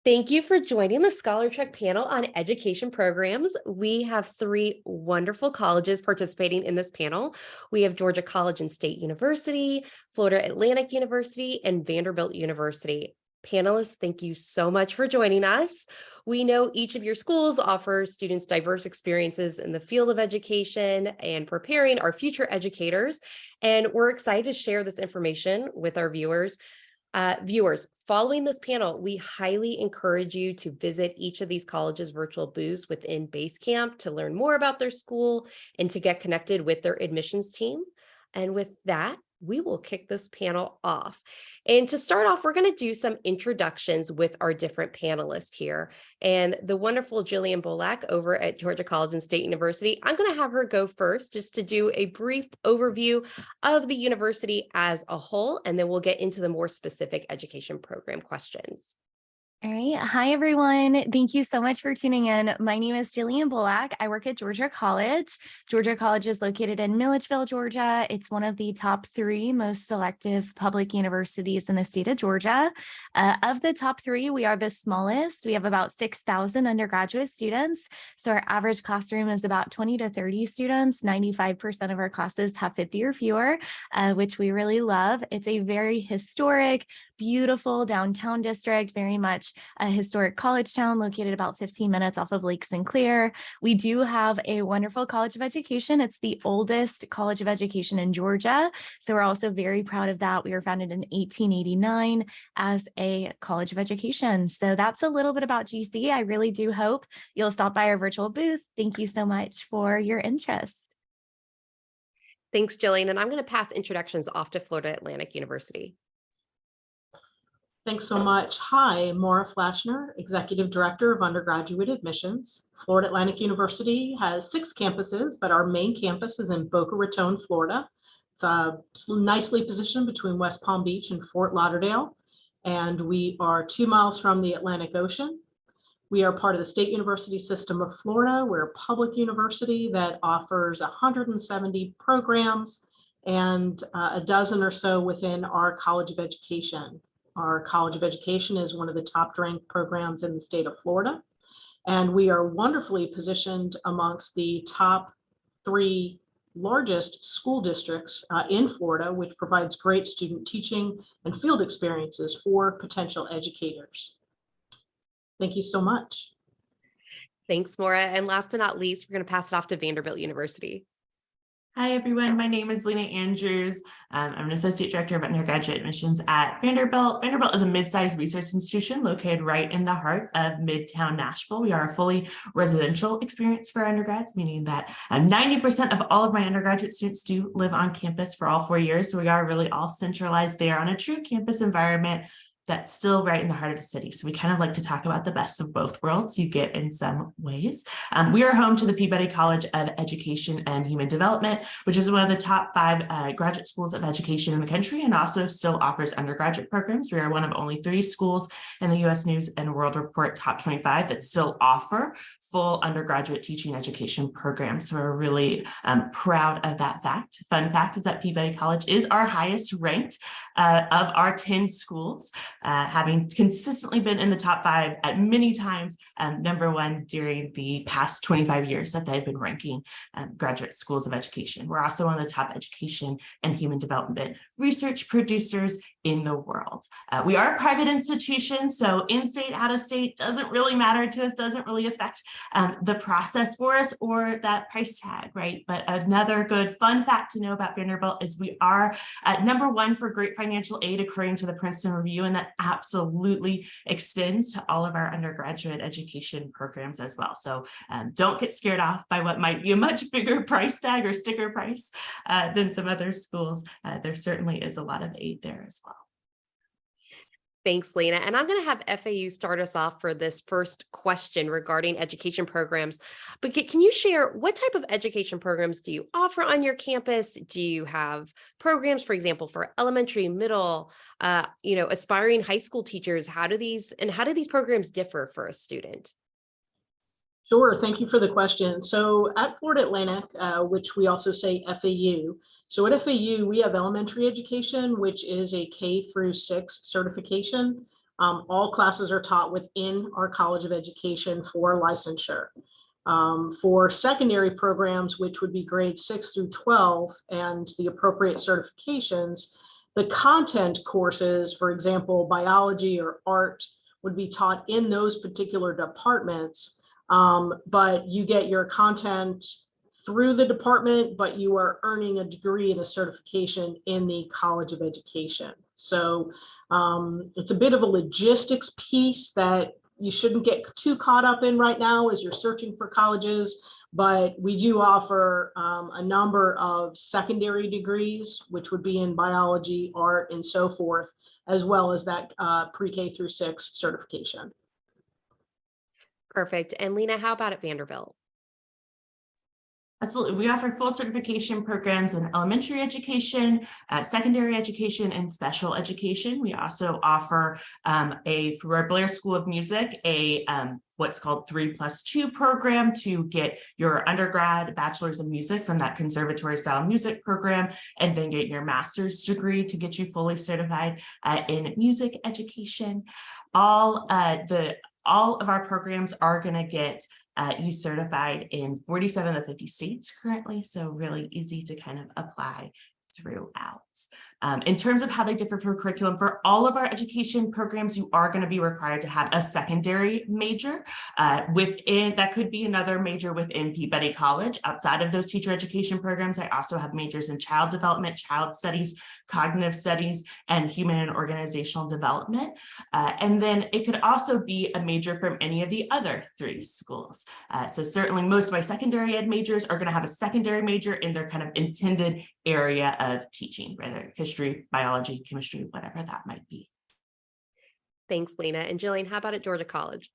Thank you for joining the Scholar Trek panel on education programs. We have three wonderful colleges participating in this panel. We have Georgia College and State University, Florida Atlantic University, and Vanderbilt University. Panelists, thank you so much for joining us. We know each of your schools offers students diverse experiences in the field of education and preparing our future educators, and we're excited to share this information with our viewers. Following this panel, we highly encourage you to visit each of these colleges' virtual booths within Basecamp to learn more about their school and to get connected with their admissions team. And with that, we will kick this panel off. And to start off, we're going to do some introductions with our different panelists here. And the wonderful Jillian Bolak over at Georgia College and State University, I'm going to have her go first just to do a brief overview of the university as a whole, and then we'll get into the more specific education program questions. All right. Hi, everyone. Thank you so much for tuning in. My name is Jillian Bolak. I work at Georgia College. Georgia College is located in Milledgeville, Georgia. It's one of the top three most selective public universities in the state of Georgia. Of the top three, we are the smallest. We have about 6,000 undergraduate students. So our average classroom is about 20 to 30 students. 95% of our classes have 50 or fewer, which we really love. It's a very historic, beautiful downtown district, very much a historic college town located about 15 minutes off of Lake Sinclair. We do have a wonderful college of education. It's the oldest college of education in Georgia. So we're also very proud of that. We were founded in 1889 as a college of education. So that's a little bit about GC. I really do hope you'll stop by our virtual booth. Thank you so much for your interest. Thanks, Jillian. And I'm going to pass introductions off to Florida Atlantic University. Thanks so much. Hi, Maura Flashner, Executive Director of Undergraduate Admissions. Florida Atlantic University has 6 campuses, but our main campus is in Boca Raton, Florida. It's nicely positioned between West Palm Beach and Fort Lauderdale, and we are 2 miles from the Atlantic Ocean. We are part of the State University system of Florida. We're a public university that offers 170 programs and a dozen or so within our College of Education. Our College of Education is one of the top ranked programs in the state of Florida. And we are wonderfully positioned amongst the top 3 largest school districts in Florida, which provides great student teaching and field experiences for potential educators. Thank you so much. Thanks, Maura. And last but not least, we're going to pass it off to Vanderbilt University. Hi, everyone. My name is Lena Andrews. I'm an Associate Director of Undergraduate Admissions at Vanderbilt. Vanderbilt is a mid-sized research institution located right in the heart of Midtown Nashville. We are a fully residential experience for undergrads, meaning that 90% of all of my undergraduate students do live on campus for all 4 years. So we are really all centralized there on a true campus environment that's still right in the heart of the city. So we kind of like to talk about the best of both worlds you get in some ways. We are home to the Peabody College of Education and Human Development, which is one of the top 5 graduate schools of education in the country and also still offers undergraduate programs. We are one of only 3 schools in the US News and World Report top 25 that still offer full undergraduate teaching education programs. So we're really proud of that fact. Fun fact is that Peabody College is our highest ranked of our 10 schools, having consistently been in the top 5 at many times, #1 during the past 25 years that they've been ranking graduate schools of education. We're also one of the top education and human development research producers in the world. We are a private institution, so in-state, out-of-state doesn't really matter to us, doesn't really affect the process for us or that price tag, right? But another good fun fact to know about Vanderbilt is we are at #1 for great financial aid according to the Princeton Review, and that absolutely extends to all of our undergraduate education programs as well. So don't get scared off by what might be a much bigger price tag or sticker price than some other schools. There certainly is a lot of aid there as well. Thanks, Lena. And I'm going to have FAU start us off for this first question regarding education programs. But can you share what type of education programs do you offer on your campus? Do you have programs, for example, for elementary, middle, aspiring high school teachers? How do these programs differ for a student? Sure, thank you for the question. So at Florida Atlantic, which we also say FAU, so at FAU, we have elementary education, which is a K through 6 certification. All classes are taught within our College of Education for licensure. For secondary programs, which would be grades 6 through 12 and the appropriate certifications, the content courses, for example, biology or art, would be taught in those particular departments, but you get your content through the department, but you are earning a degree and a certification in the College of Education. So it's a bit of a logistics piece that you shouldn't get too caught up in right now as you're searching for colleges, but we do offer a number of secondary degrees, which would be in biology, art, and so forth, as well as that pre-K through 6 certification. Perfect. And Lena, how about at Vanderbilt? Absolutely. We offer full certification programs in elementary education, secondary education, and special education. We also offer through our Blair School of Music, what's called 3+2 program to get your undergrad bachelor's in music from that conservatory style music program, and then get your master's degree to get you fully certified in music education. All of our programs are going to get you certified in 47 of 50 states currently, so really easy to kind of apply throughout. In terms of how they differ from curriculum, for all of our education programs, you are going to be required to have a secondary major within, that could be another major within Peabody College. Outside of those teacher education programs, I also have majors in child development, child studies, cognitive studies, and human and organizational development. And then it could also be a major from any of the other 3 schools. So certainly most of my secondary ed majors are going to have a secondary major in their kind of intended area of teaching, whether history, biology, chemistry, whatever that might be. Thanks, Lena. And Jillian, how about at Georgia College?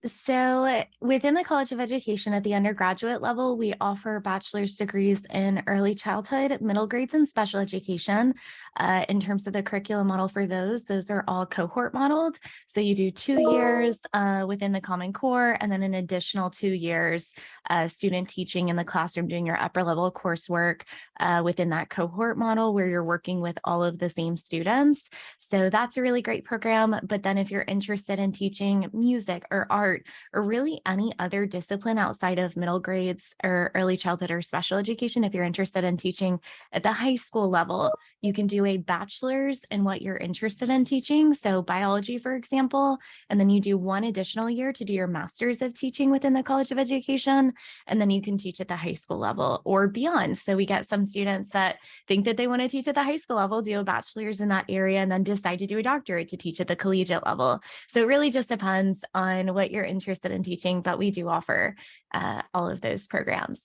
So within the College of Education at the undergraduate level, we offer bachelor's degrees in early childhood, middle grades, and special education. In terms of the curriculum model for those are all cohort modeled. So you do 2 years within the Common Core, and then an additional 2 years student teaching in the classroom, doing your upper level coursework within that cohort model where you're working with all of the same students. So that's a really great program. But then if you're interested in teaching music or art, or really any other discipline outside of middle grades or early childhood or special education, if you're interested in teaching at the high school level, you can do a bachelor's in what you're interested in teaching. So biology, for example, and then you do 1 additional year to do your master's of teaching within the College of Education, and then you can teach at the high school level or beyond. So we get some students that think that they want to teach at the high school level, do a bachelor's in that area, and then decide to do a doctorate to teach at the collegiate level. So it really just depends on what you're interested in teaching, but we do offer all of those programs.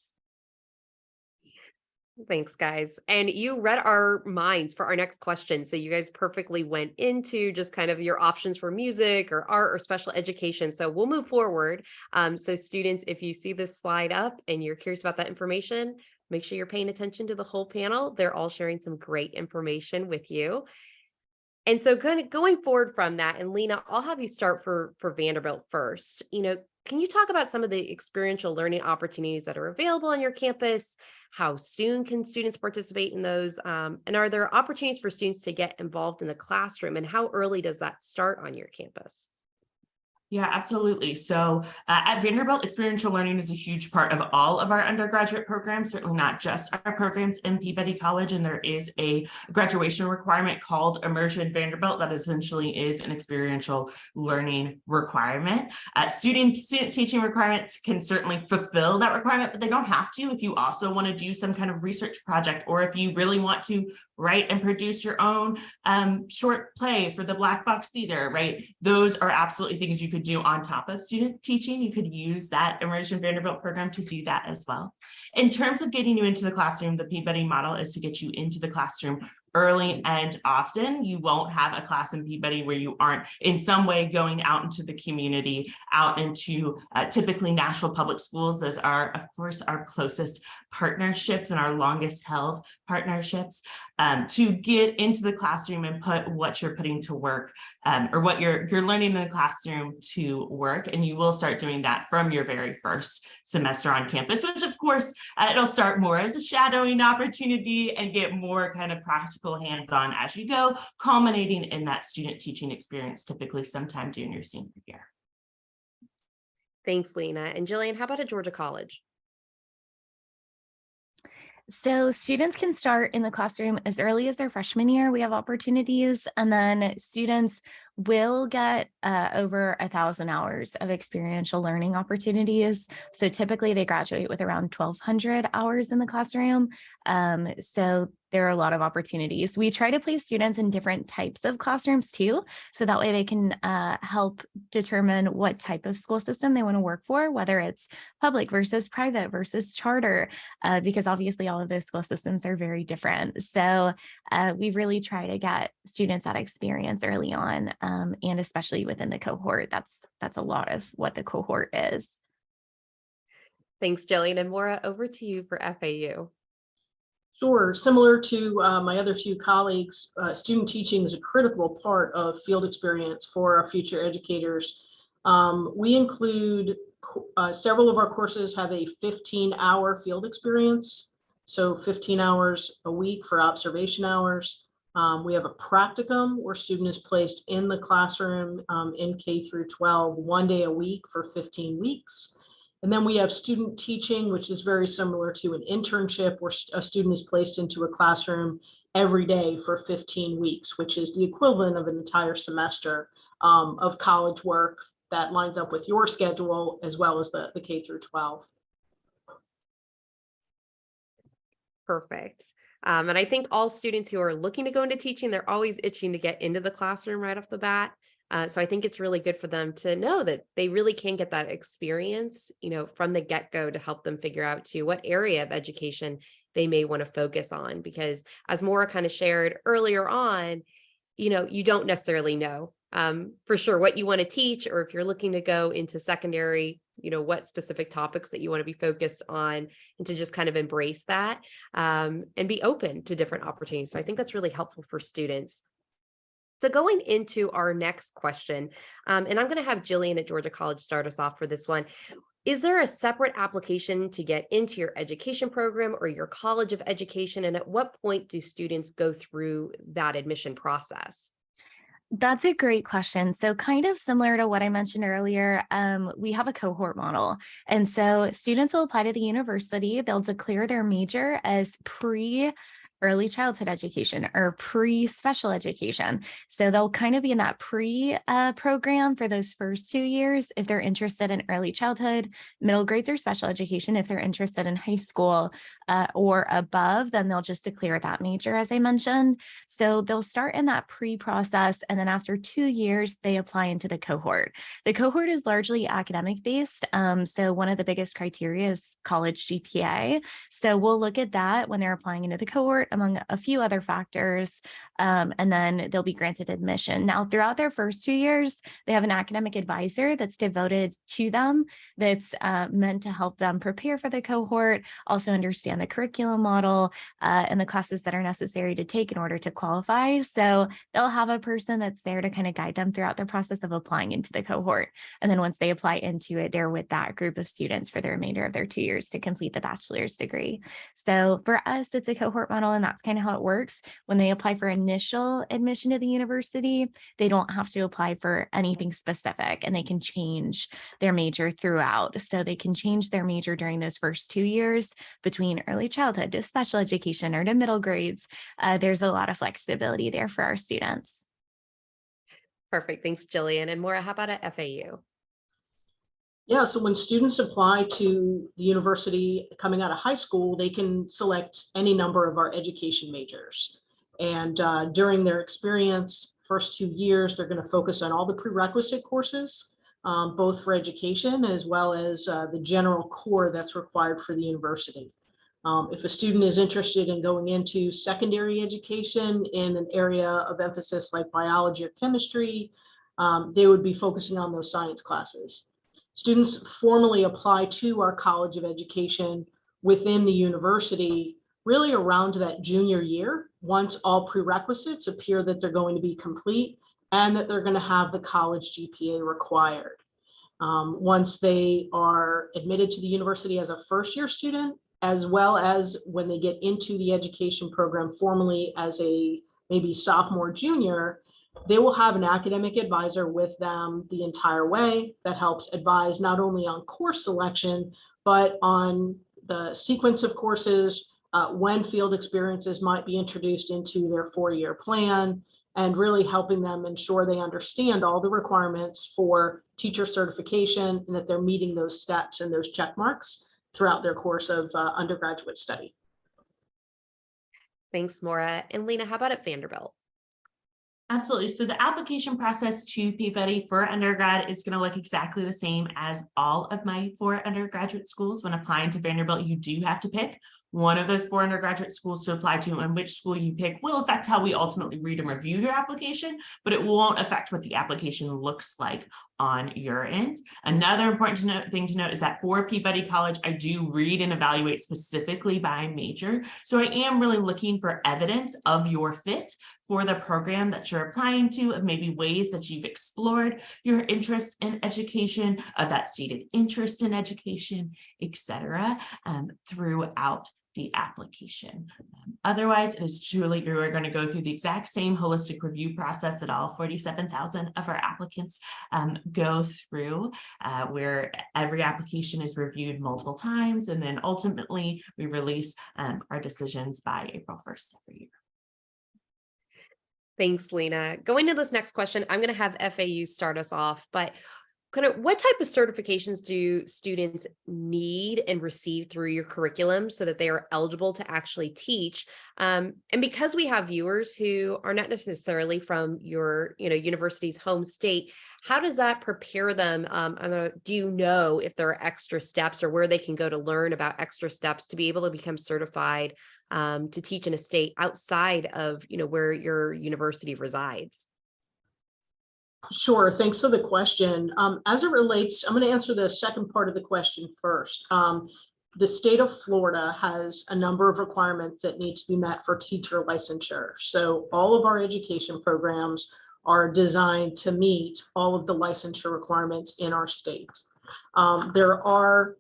Thanks, guys. And you read our minds for our next question. So you guys perfectly went into just kind of your options for music or art or special education. So we'll move forward. So students, if you see this slide up and you're curious about that information, make sure you're paying attention to the whole panel. They're all sharing some great information with you. And so kind of going forward from that, and Lena, I'll have you start for Vanderbilt first. Can you talk about some of the experiential learning opportunities that are available on your campus? How soon can students participate in those? And are there opportunities for students to get involved in the classroom? And how early does that start on your campus? Yeah, absolutely. So at Vanderbilt, experiential learning is a huge part of all of our undergraduate programs, certainly not just our programs in Peabody College. And there is a graduation requirement called Immersion Vanderbilt that essentially is an experiential learning requirement. Student teaching requirements can certainly fulfill that requirement, but they don't have to. If you also want to do some kind of research project, or if you really want to write and produce your own short play for the Black Box Theater, right? Those are absolutely things you could do on top of student teaching. You could use that Immersion Vanderbilt program to do that as well. In terms of getting you into the classroom, the Peabody model is to get you into the classroom early and often. You won't have a class in Peabody where you aren't in some way going out into the community, out into typically Nashville Public Schools. Those are, of course, our closest partnerships and our longest held partnerships. to get into the classroom and put what you're putting to work or what you're learning in the classroom to work. And you will start doing that from your very first semester on campus, which of course, it'll start more as a shadowing opportunity and get more kind of practical hands-on as you go, culminating in that student teaching experience, typically sometime during your senior year. Thanks, Lena. And Jillian, how about at Georgia College? So students can start in the classroom as early as their freshman year. We have opportunities, and then students will get over 1,000 hours of experiential learning opportunities. So typically they graduate with around 1,200 hours in the classroom. So there are a lot of opportunities. We try to place students in different types of classrooms too, so that way they can help determine what type of school system they want to work for, whether it's public versus private versus charter, because obviously all of those school systems are very different. So we really try to get students that experience early on, and especially within the cohort. That's a lot of what the cohort is. Thanks, Jillian. And Maura, over to you for FAU. Sure. Similar to my other few colleagues, student teaching is a critical part of field experience for our future educators. We include several of our courses have a 15-hour field experience, so 15 hours a week for observation hours. We have a practicum where student is placed in the classroom in K through 12 1 day a week for 15 weeks. And then we have student teaching, which is very similar to an internship where a student is placed into a classroom every day for 15 weeks, which is the equivalent of an entire semester of college work that lines up with your schedule as well as the K through 12. Perfect. And I think all students who are looking to go into teaching, they're always itching to get into the classroom right off the bat. So I think it's really good for them to know that they really can get that experience, from the get-go to help them figure out to what area of education they may want to focus on. Because as Maura kind of shared earlier on, you don't necessarily know for sure what you want to teach, or if you're looking to go into secondary, what specific topics that you want to be focused on, and to just kind of embrace that and be open to different opportunities. So I think that's really helpful for students. So going into our next question, and I'm going to have Jillian at Georgia College start us off for this one. Is there a separate application to get into your education program or your college of education? And at what point do students go through that admission process? That's a great question. So kind of similar to what I mentioned earlier, we have a cohort model. And so students will apply to the university. They'll declare their major as pre-early childhood education or pre-special education. So they'll kind of be in that program for those first 2 years if they're interested in early childhood, middle grades, or special education. If they're interested in high school or above, then they'll just declare that major, as I mentioned. So they'll start in that pre-process, and then after 2 years, they apply into the cohort. The cohort is largely academic based. So one of the biggest criteria is college GPA. So we'll look at that when they're applying into the cohort, among a few other factors, and then they'll be granted admission. Now, throughout their first 2 years, they have an academic advisor that's devoted to them, that's meant to help them prepare for the cohort, also understand the curriculum model and the classes that are necessary to take in order to qualify. So they'll have a person that's there to kind of guide them throughout the process of applying into the cohort. And then once they apply into it, they're with that group of students for the remainder of their 2 years to complete the bachelor's degree. So for us, it's a cohort model, and that's kind of how it works. When they apply for initial admission to the university, they don't have to apply for anything specific, and they can change their major throughout. So they can change their major during those first 2 years between early childhood to special education or to middle grades. There's a lot of flexibility there for our students. Perfect. Thanks, Jillian. And Maura, how about at FAU? Yeah, so when students apply to the university coming out of high school, they can select any number of our education majors. And during their experience, first 2 years, they're going to focus on all the prerequisite courses, both for education as well as the general core that's required for the university. If a student is interested in going into secondary education in an area of emphasis like biology or chemistry, they would be focusing on those science classes. Students formally apply to our College of Education within the university really around that junior year, once all prerequisites appear that they're going to be complete and that they're going to have the college GPA required. Once they are admitted to the university as a first-year student, as well as when they get into the education program formally as a maybe sophomore, junior, they will have an academic advisor with them the entire way that helps advise not only on course selection, but on the sequence of courses, when field experiences might be introduced into their 4-year plan, and really helping them ensure they understand all the requirements for teacher certification and that they're meeting those steps and those check marks throughout their course of undergraduate study. Thanks, Maura. And Lena, how about at Vanderbilt? Absolutely. So the application process to Peabody for undergrad is going to look exactly the same as all of my 4 undergraduate schools. When applying to Vanderbilt, you do have to pick one of those 4 undergraduate schools to apply to, and which school you pick will affect how we ultimately read and review your application, but it won't affect what the application looks like on your end. Another important thing to note is that for Peabody College, I do read and evaluate specifically by major. So I am really looking for evidence of your fit for the program that you're applying to, of maybe ways that you've explored your interest in education, of that stated interest in education, etc., throughout the application. Otherwise, it is truly, you are going to go through the exact same holistic review process that all 47,000 of our applicants go through, where every application is reviewed multiple times, and then ultimately we release our decisions by April 1st every year. Thanks, Lena. Going to this next question, I'm going to have FAU start us off, but kind of what type of certifications do students need and receive through your curriculum so that they are eligible to actually teach? And because we have viewers who are not necessarily from your, university's home state, how does that prepare them? Do you know if there are extra steps or where they can go to learn about extra steps to be able to become certified to teach in a state outside of, where your university resides? Sure, thanks for the question. As it relates, I'm going to answer the second part of the question first. The state of Florida has a number of requirements that need to be met for teacher licensure. So all of our education programs are designed to meet all of the licensure requirements in our state. There are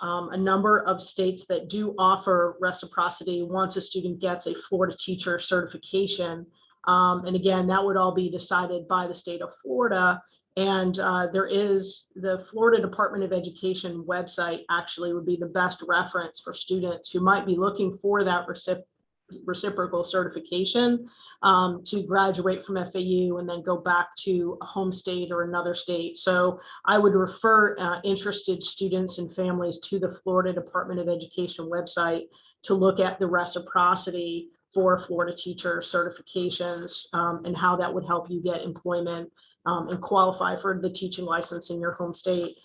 a number of states that do offer reciprocity once a student gets a Florida teacher certification. And again, that would all be decided by the state of Florida. And there is the Florida Department of Education website actually would be the best reference for students who might be looking for that reciprocal certification to graduate from FAU and then go back to a home state or another state. So I would refer interested students and families to the Florida Department of Education website to look at the reciprocity for Florida teacher certifications and how that would help you get employment and qualify for the teaching license in your home state.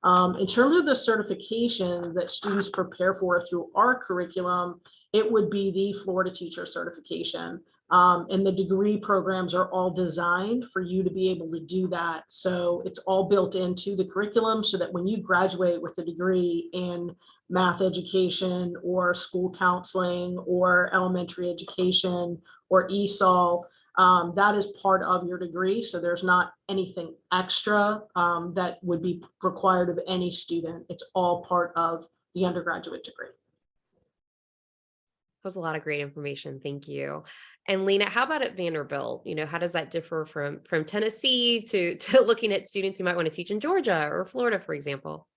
In terms of the certification that students prepare for through our curriculum, it would be the Florida teacher certification. And the degree programs are all designed for you to be able to do that. So it's all built into the curriculum so that when you graduate with a degree in math education or school counseling or elementary education or ESOL, that is part of your degree. So there's not anything extra that would be required of any student. It's all part of the undergraduate degree. That was a lot of great information. Thank you. And Lena, how about at Vanderbilt? How does that differ from Tennessee to looking at students who might want to teach in Georgia or Florida, for example?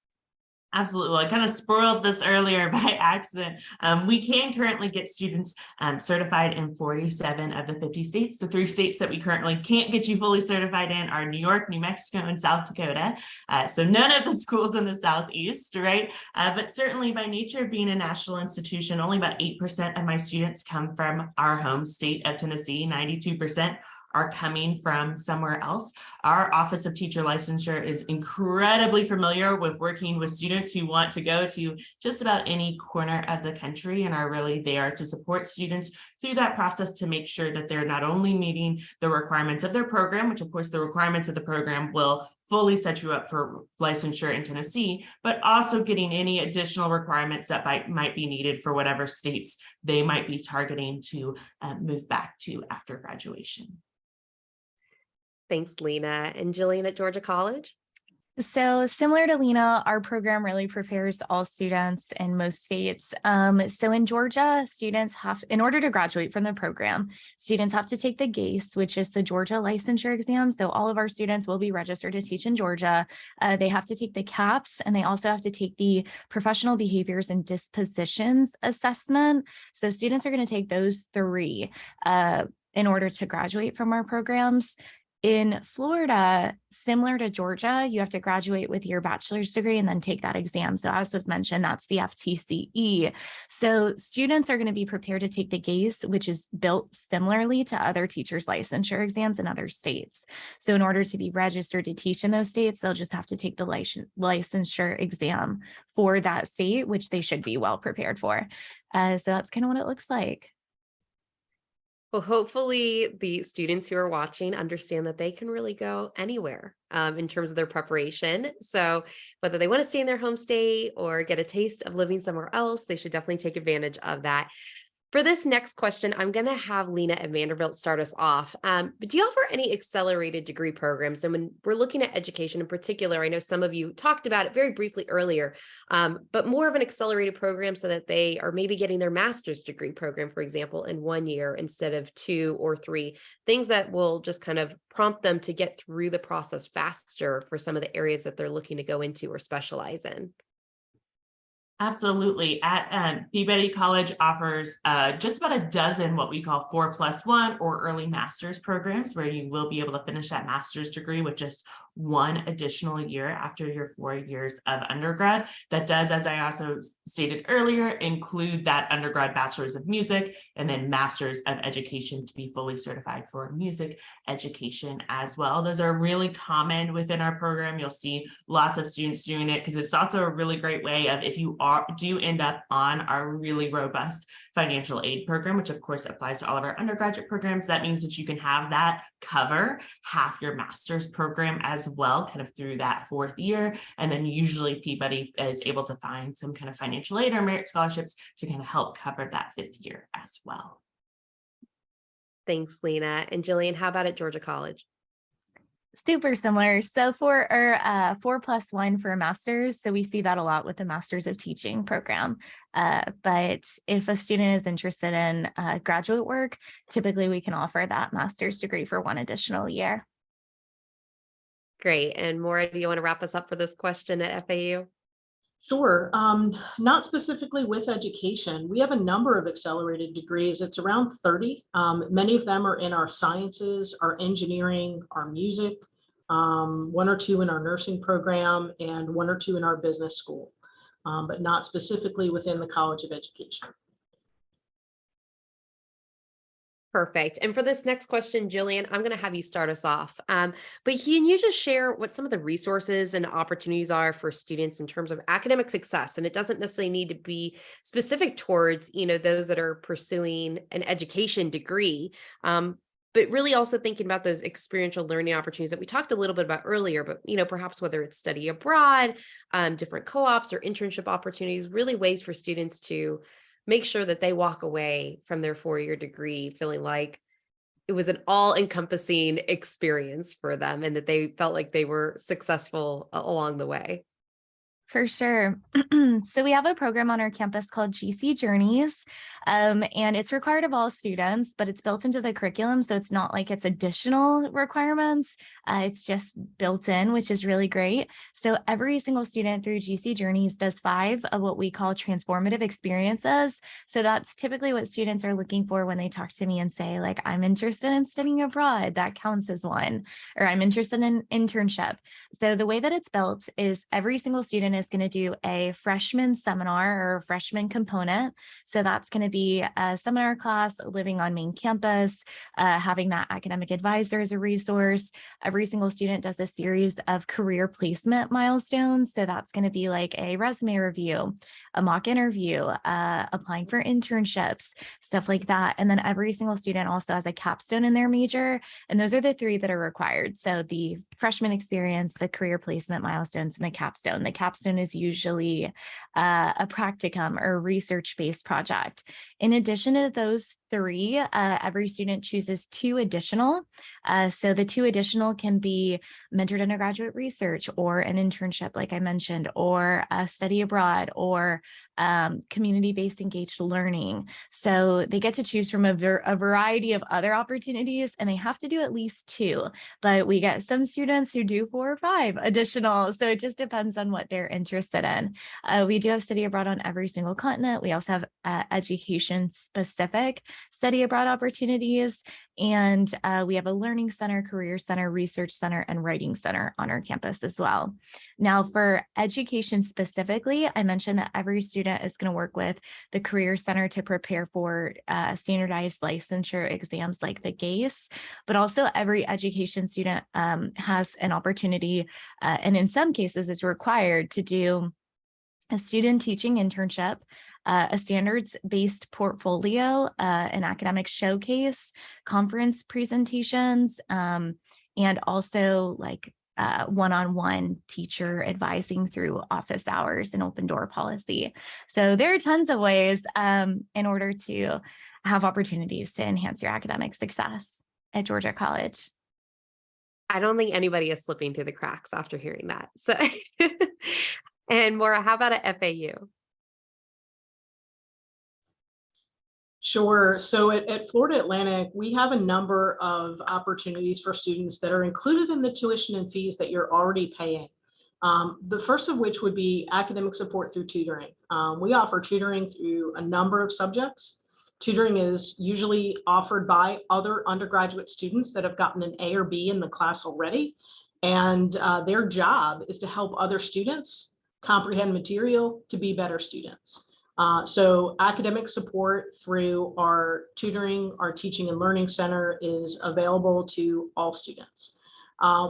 Absolutely. I kind of spoiled this earlier by accident. We can currently get students certified in 47 of the 50 states. The 3 states that we currently can't get you fully certified in are New York, New Mexico, and South Dakota. So none of the schools in the Southeast, right? But certainly by nature of being a national institution, only about 8% of my students come from our home state of Tennessee, 92% are coming from somewhere else. Our Office of Teacher Licensure is incredibly familiar with working with students who want to go to just about any corner of the country and are really there to support students through that process to make sure that they're not only meeting the requirements of their program, which of course the requirements of the program will fully set you up for licensure in Tennessee, but also getting any additional requirements that might be needed for whatever states they might be targeting to move back to after graduation. Thanks, Lena. And Jillian at Georgia College? So similar to Lena, our program really prepares all students in most states. So in Georgia, students in order to graduate from the program, students have to take the GACE, which is the Georgia licensure exam. So all of our students will be registered to teach in Georgia. They have to take the CAPS, and they also have to take the professional behaviors and dispositions assessment. So students are going to take those three in order to graduate from our programs. In Florida, similar to Georgia, you have to graduate with your bachelor's degree and then take that exam. So as was mentioned, that's the FTCE. So students are going to be prepared to take the GACE, which is built similarly to other teachers' licensure exams in other states. So in order to be registered to teach in those states, they'll just have to take the licensure exam for that state, which they should be well prepared for. So that's kind of what it looks like. Well, hopefully the students who are watching understand that they can really go anywhere in terms of their preparation. So whether they want to stay in their home state or get a taste of living somewhere else, they should definitely take advantage of that. For this next question, I'm going to have Lena at Vanderbilt start us off. But do you offer any accelerated degree programs? And when we're looking at education in particular, I know some of you talked about it very briefly earlier, but more of an accelerated program so that they are maybe getting their master's degree program, for example, in 1 year instead of 2 or 3, things that will just kind of prompt them to get through the process faster for some of the areas that they're looking to go into or specialize in. Absolutely. At Peabody College offers just about a dozen what we call 4+1 or early master's programs, where you will be able to finish that master's degree with just 1 additional year after your 4 years of undergrad. That does, as I also stated earlier, include that undergrad bachelor's of music and then master's of education to be fully certified for music education as well. Those are really common within our program. You'll see lots of students doing it because it's also a really great way of, if you do end up on our really robust financial aid program, which of course applies to all of our undergraduate programs, that means that you can have that cover half your master's program as well, kind of through that 4th year. And then usually Peabody is able to find some kind of financial aid or merit scholarships to kind of help cover that 5th year as well. Thanks, Lena. And Jillian, how about at Georgia College? Super similar. So for our 4+1 for a master's, so we see that a lot with the Masters of Teaching program. But if a student is interested in graduate work, typically we can offer that master's degree for 1 additional year. Great. And Maura, do you want to wrap us up for this question at FAU? Sure. Not specifically with education. We have a number of accelerated degrees. It's around 30. Many of them are in our sciences, our engineering, our music, 1 or 2 in our nursing program, and 1 or 2 in our business school, but not specifically within the College of Education. Perfect. And for this next question, Jillian, I'm going to have you start us off. But can you just share what some of the resources and opportunities are for students in terms of academic success? And it doesn't necessarily need to be specific towards, those that are pursuing an education degree, but really also thinking about those experiential learning opportunities that we talked a little bit about earlier, but, perhaps whether it's study abroad, different co-ops or internship opportunities, really ways for students to make sure that they walk away from their 4-year degree feeling like it was an all-encompassing experience for them and that they felt like they were successful along the way. For sure. So we have a program on our campus called GC Journeys, and it's required of all students, but it's built into the curriculum. So it's not like it's additional requirements. It's just built in, which is really great. So every single student through GC Journeys does 5 of what we call transformative experiences. So that's typically what students are looking for when they talk to me and say, like, I'm interested in studying abroad. That counts as one, or I'm interested in internship. So the way that it's built is every single student student is going to do a freshman seminar or freshman component. So that's going to be a seminar class living on main campus, having that academic advisor as a resource. Every single student does a series of career placement milestones. So that's going to be like a resume review, a mock interview, applying for internships, stuff like that. And then every single student also has a capstone in their major. And those are the three that are required. So the freshman experience, the career placement milestones, and the capstone. The capstone is usually a practicum or research-based project. In addition to those three, every student chooses two additional. So the two additional can be mentored undergraduate research or an internship, like I mentioned, or a study abroad, or community-based engaged learning. So they get to choose from a variety of other opportunities, and they have to do at least two, but we get some students who do 4 or 5 additional. So it just depends on what they're interested in. We do have study abroad on every single continent. We also have education-specific study abroad opportunities. And we have a learning center, career center, research center, and writing center on our campus as well. Now for education specifically, I mentioned that every student is going to work with the career center to prepare for standardized licensure exams like the GACE, but also every education student has an opportunity, and in some cases is required to do a student teaching internship, a standards-based portfolio, an academic showcase, conference presentations, and also like one-on-one teacher advising through office hours and open door policy. So there are tons of ways in order to have opportunities to enhance your academic success at Georgia College. I don't think anybody is slipping through the cracks after hearing that. So, and Maura, how about at FAU? Sure. So at Florida Atlantic, we have a number of opportunities for students that are included in the tuition and fees that you're already paying. The first of which would be academic support through tutoring. We offer tutoring through a number of subjects. Tutoring is usually offered by other undergraduate students that have gotten an A or B in the class already. And their job is to help other students comprehend material to be better students. So academic support through our tutoring, our teaching and learning center is available to all students.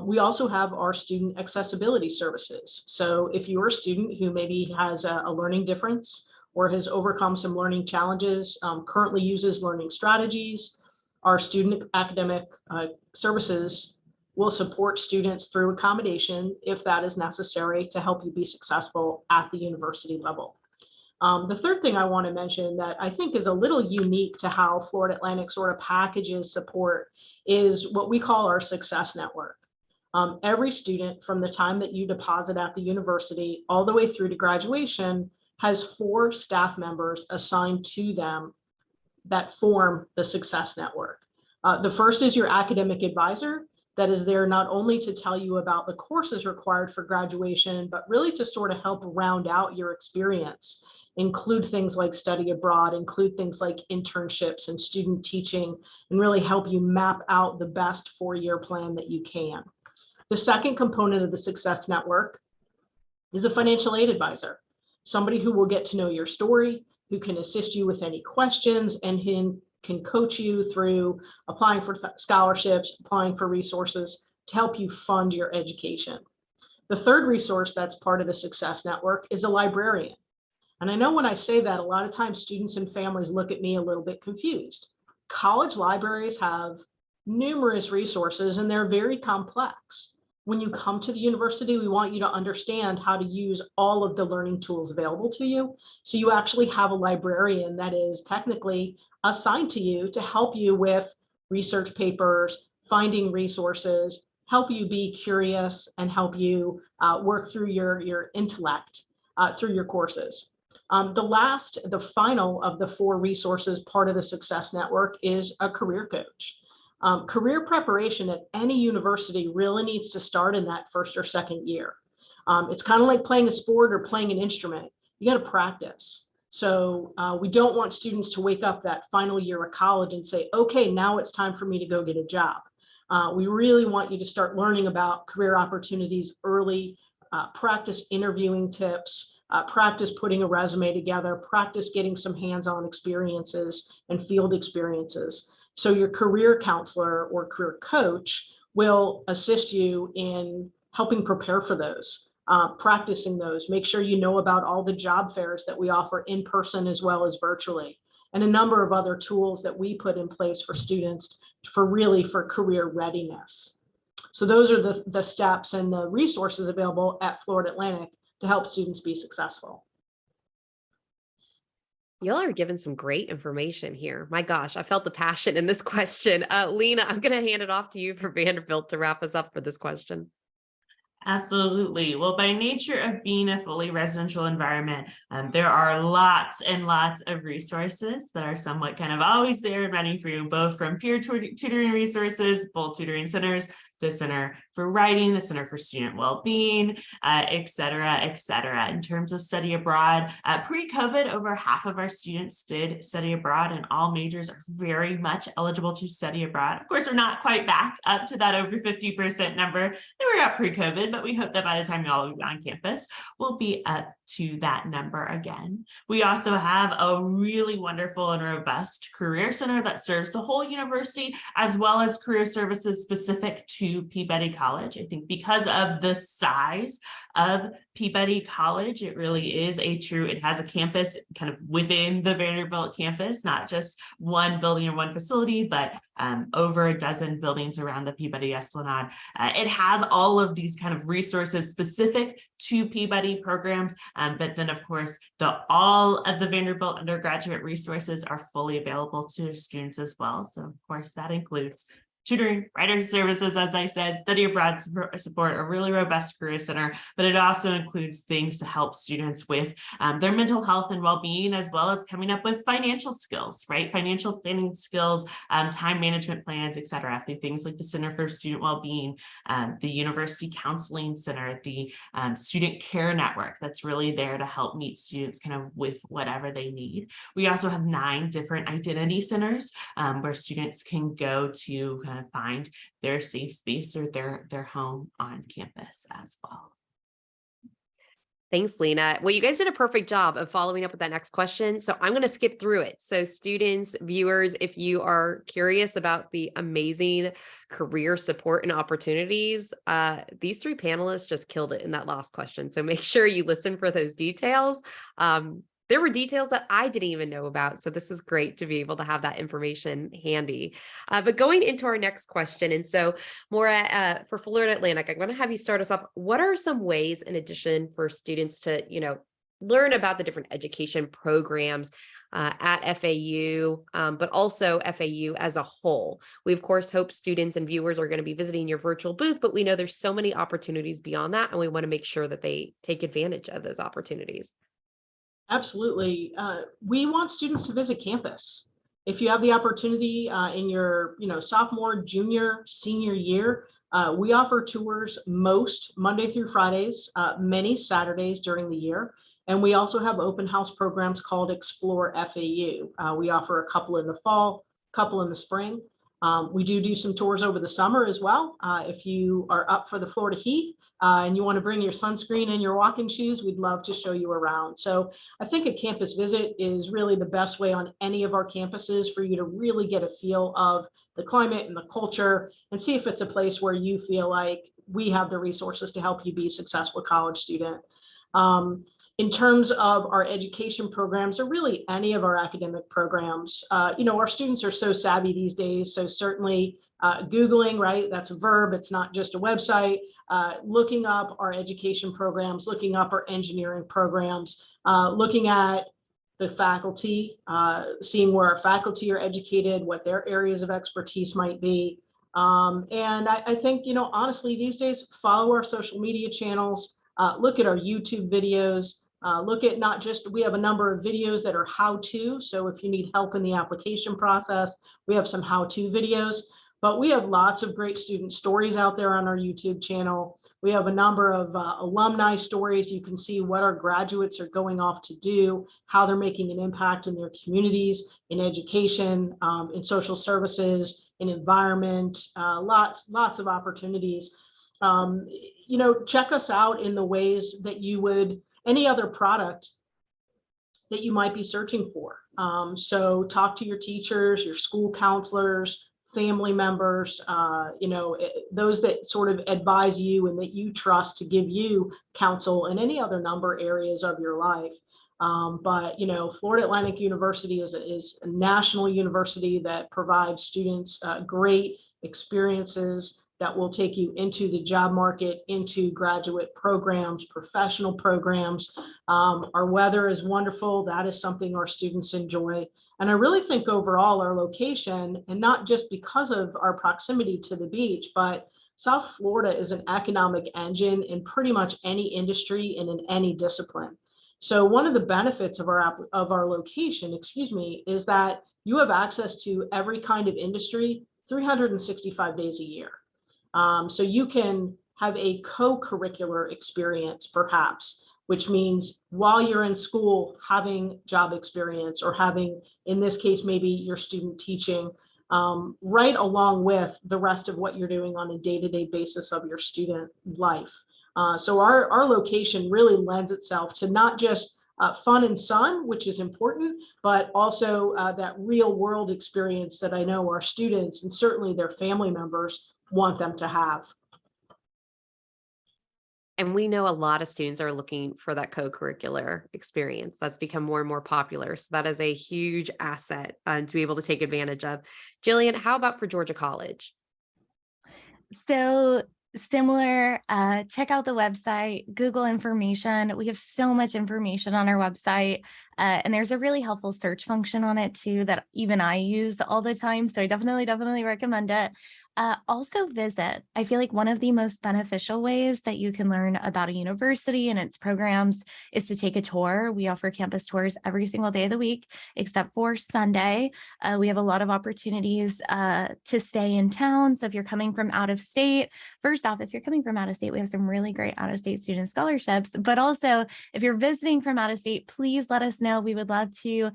We also have our student accessibility services. So if you're a student who maybe has a learning difference or has overcome some learning challenges, currently uses learning strategies, our student academic services will support students through accommodation if that is necessary to help you be successful at the university level. The third thing I want to mention that I think is a little unique to how Florida Atlantic sort of packages support is what we call our Success Network. Every student from the time that you deposit at the university all the way through to graduation has 4 staff members assigned to them that form the Success Network. The first is your academic advisor that is there not only to tell you about the courses required for graduation, but really to sort of help round out your experience, include things like study abroad, include things like internships and student teaching, and really help you map out the best 4-year plan that you can. The second component of the Success Network is a financial aid advisor, somebody who will get to know your story, who can assist you with any questions, and can coach you through applying for scholarships, applying for resources to help you fund your education. The third resource that's part of the Success Network is a librarian. And I know when I say that, a lot of times students and families look at me a little bit confused. College libraries have numerous resources and they're very complex. When you come to the university, we want you to understand how to use all of the learning tools available to you. So you actually have a librarian that is technically assigned to you to help you with research papers, finding resources, help you be curious, and help you work through your intellect through your courses. The final of the 4 resources part of the Success Network is a career coach. Career preparation at any university really needs to start in that first or second year. It's kind of like playing a sport or playing an instrument. You got to practice. So we don't want students to wake up that final year of college and say, okay, now it's time for me to go get a job. We really want you to start learning about career opportunities early practice interviewing tips, practice putting a resume together, practice getting some hands-on experiences and field experiences. So your career counselor or career coach will assist you in helping prepare for those, practicing those. Make sure you know about all the job fairs that we offer in person as well as virtually, and a number of other tools that we put in place for students for career readiness. So those are the steps and the resources available at Florida Atlantic to help students be successful. Y'all are giving some great information here. My gosh, I felt the passion in this question. Lena, I'm going to hand it off to you for Vanderbilt to wrap us up for this question. Absolutely. Well, by nature of being a fully residential environment, there are lots and lots of resources that are somewhat kind of always there and ready for you, both from peer tutoring resources, full tutoring centers, the Center for Writing, the Center for Student Wellbeing, et cetera, et cetera. In terms of study abroad, pre-COVID, over half of our students did study abroad, and all majors are very much eligible to study abroad. Of course, we're not quite back up to that over 50% number that we were at pre-COVID, but we hope that by the time y'all are on campus, we'll be up to that number again. We also have a really wonderful and robust career center that serves the whole university, as well as career services specific to Peabody College. I think because of the size of Peabody College, it really is it has a campus kind of within the Vanderbilt campus, not just one building or one facility, but over a dozen buildings around the Peabody Esplanade. It has all of these kind of resources specific to Peabody programs, but then of course all of the Vanderbilt undergraduate resources are fully available to students as well. So of course that includes tutoring, writer services, as I said, study abroad support, a really robust career center, but it also includes things to help students with their mental health and well-being, as well as coming up with financial skills, right? Financial planning skills, time management plans, et cetera. Things like the Center for Student Wellbeing, the University Counseling Center, the Student Care Network that's really there to help meet students kind of with whatever they need. We also have 9 different identity centers where students can go to find their safe space or their home on campus as well. Thanks, Lena. Well, you guys did a perfect job of following up with that next question. So I'm going to skip through it. So students, viewers, if you are curious about the amazing career support and opportunities, these 3 panelists just killed it in that last question. So make sure you listen for those details. There were details that I didn't even know about. So this is great to be able to have that information handy. But going into our next question, and so Maura, for Florida Atlantic, I'm going to have you start us off. What are some ways, in addition, for students to, learn about the different education programs at FAU, but also FAU as a whole? We, of course, hope students and viewers are going to be visiting your virtual booth, but we know there's so many opportunities beyond that, and we want to make sure that they take advantage of those opportunities. Absolutely. We want students to visit campus. If you have the opportunity in your sophomore, junior, senior year, we offer tours most Monday through Fridays, many Saturdays during the year. And we also have open house programs called Explore FAU. We offer a couple in the fall, a couple in the spring. We do some tours over the summer as well. If you are up for the Florida heat and you want to bring your sunscreen and your walking shoes, we'd love to show you around. So I think a campus visit is really the best way on any of our campuses for you to really get a feel of the climate and the culture and see if it's a place where you feel like we have the resources to help you be a successful college student. In terms of our education programs, or really any of our academic programs, our students are so savvy these days. So certainly Googling, right? That's a verb. It's not just a website. Looking up our education programs, looking up our engineering programs, looking at the faculty, seeing where our faculty are educated, what their areas of expertise might be. And I think, honestly, these days, follow our social media channels. Look at our YouTube videos, look at not just, we have a number of videos that are how-to. So if you need help in the application process, we have some how-to videos, but we have lots of great student stories out there on our YouTube channel. We have a number of alumni stories. You can see what our graduates are going off to do, how they're making an impact in their communities, in education, in social services, in environment, lots of opportunities. check us out in the ways that you would any other product that you might be searching for. So talk to your teachers, your school counselors, family members, those that sort of advise you and that you trust to give you counsel in any other number areas of your life. But Florida Atlantic University is a national university that provides students great experiences that will take you into the job market, into graduate programs, professional programs. Our weather is wonderful. That is something our students enjoy. And I really think overall our location, and not just because of our proximity to the beach, but South Florida is an economic engine in pretty much any industry and in any discipline. So one of the benefits of our location, is that you have access to every kind of industry 365 days a year. So you can have a co-curricular experience, perhaps, which means while you're in school, having job experience, or having, in this case, maybe your student teaching, right along with the rest of what you're doing on a day-to-day basis of your student life. So our location really lends itself to not just fun and sun, which is important, but also that real world experience that I know our students and certainly their family members want them to have. And we know a lot of students are looking for that co-curricular experience. That's become more and more popular. So that is a huge asset to be able to take advantage of. Jillian, how about for Georgia College? So similar, check out the website, Google information. We have so much information on our website, and there's a really helpful search function on it too that even I use all the time. So I definitely recommend it. Also visit. I feel like one of the most beneficial ways that you can learn about a university and its programs is to take a tour. We offer campus tours every single day of the week, except for Sunday. We have a lot of opportunities to stay in town. So if you're coming from out of state, first off, if you're coming from out of state, we have some really great out of state student scholarships. But also, if you're visiting from out of state, please let us know. We would love to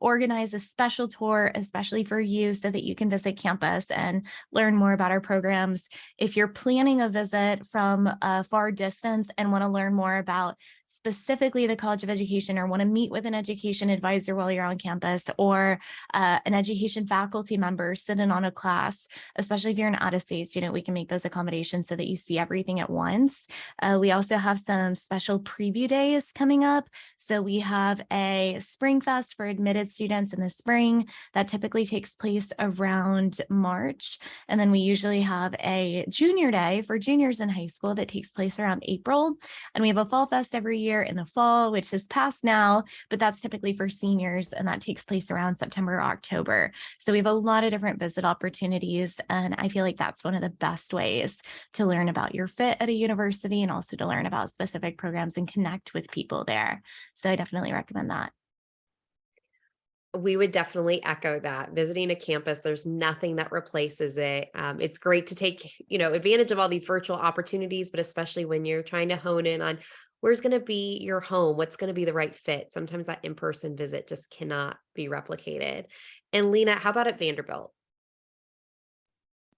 organize a special tour, especially for you, so that you can visit campus and learn more about our programs. If you're planning a visit from a far distance and want to learn more about specifically the College of Education, or want to meet with an education advisor while you're on campus, or an education faculty member sit in on a class, especially if you're an out-of-state student, we can make those accommodations so that you see everything at once. We also have some special preview days coming up. So we have a Spring Fest for admitted students in the spring that typically takes place around March. And then we usually have a Junior Day for juniors in high school that takes place around April. And we have a Fall Fest every year in the fall, which is past now, but that's typically for seniors, and that takes place around September or October. So we have a lot of different visit opportunities, and I feel like that's one of the best ways to learn about your fit at a university, and also to learn about specific programs and connect with people there. So I definitely recommend that. We would definitely echo that. Visiting a campus, there's nothing that replaces it. It's great to take, advantage of all these virtual opportunities, but especially when you're trying to hone in on where's going to be your home, what's going to be the right fit. Sometimes that in-person visit just cannot be replicated. And Lena, how about at Vanderbilt?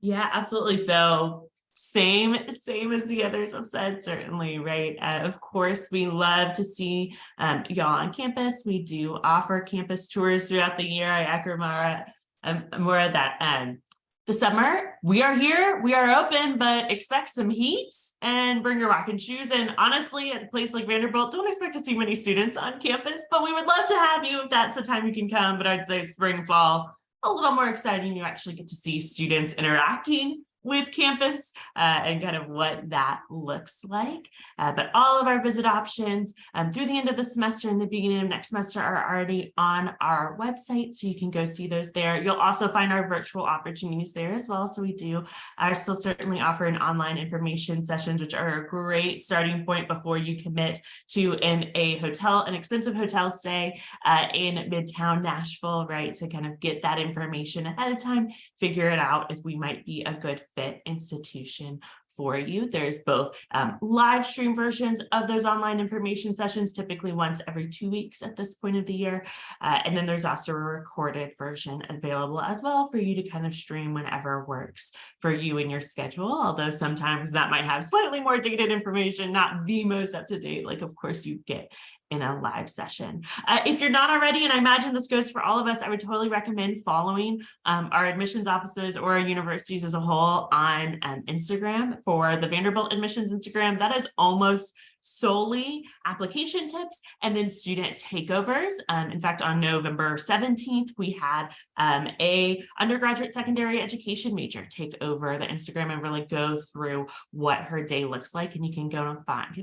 Yeah, absolutely. So same as the others have said, certainly, right? Of course, we love to see y'all on campus. We do offer campus tours throughout the year. I echo more of that. The summer, we are here, we are open, but expect some heat and bring your walking shoes. And honestly, at a place like Vanderbilt, don't expect to see many students on campus, but we would love to have you if that's the time you can come. But I'd say spring, fall, a little more exciting. You actually get to see students interacting with campus and kind of what that looks like. But all of our visit options through the end of the semester and the beginning of next semester are already on our website, so you can go see those there. You'll also find our virtual opportunities there as well. So we are still certainly offering online information sessions, which are a great starting point before you commit to an expensive hotel stay in Midtown Nashville, right? To kind of get that information ahead of time, figure it out if we might be a good fit institution for you. There's both live stream versions of those online information sessions, typically once every 2 weeks at this point of the year. And then there's also a recorded version available as well for you to kind of stream whenever works for you and your schedule, although sometimes that might have slightly more dated information, not the most up to date, like of course you get in a live session. If you're not already, and I imagine this goes for all of us, I would totally recommend following our admissions offices or our universities as a whole on Instagram. For the Vanderbilt admissions Instagram, that is almost solely application tips and then student takeovers. In fact, on November 17th, we had a undergraduate secondary education major take over the Instagram and really go through what her day looks like. And you can go and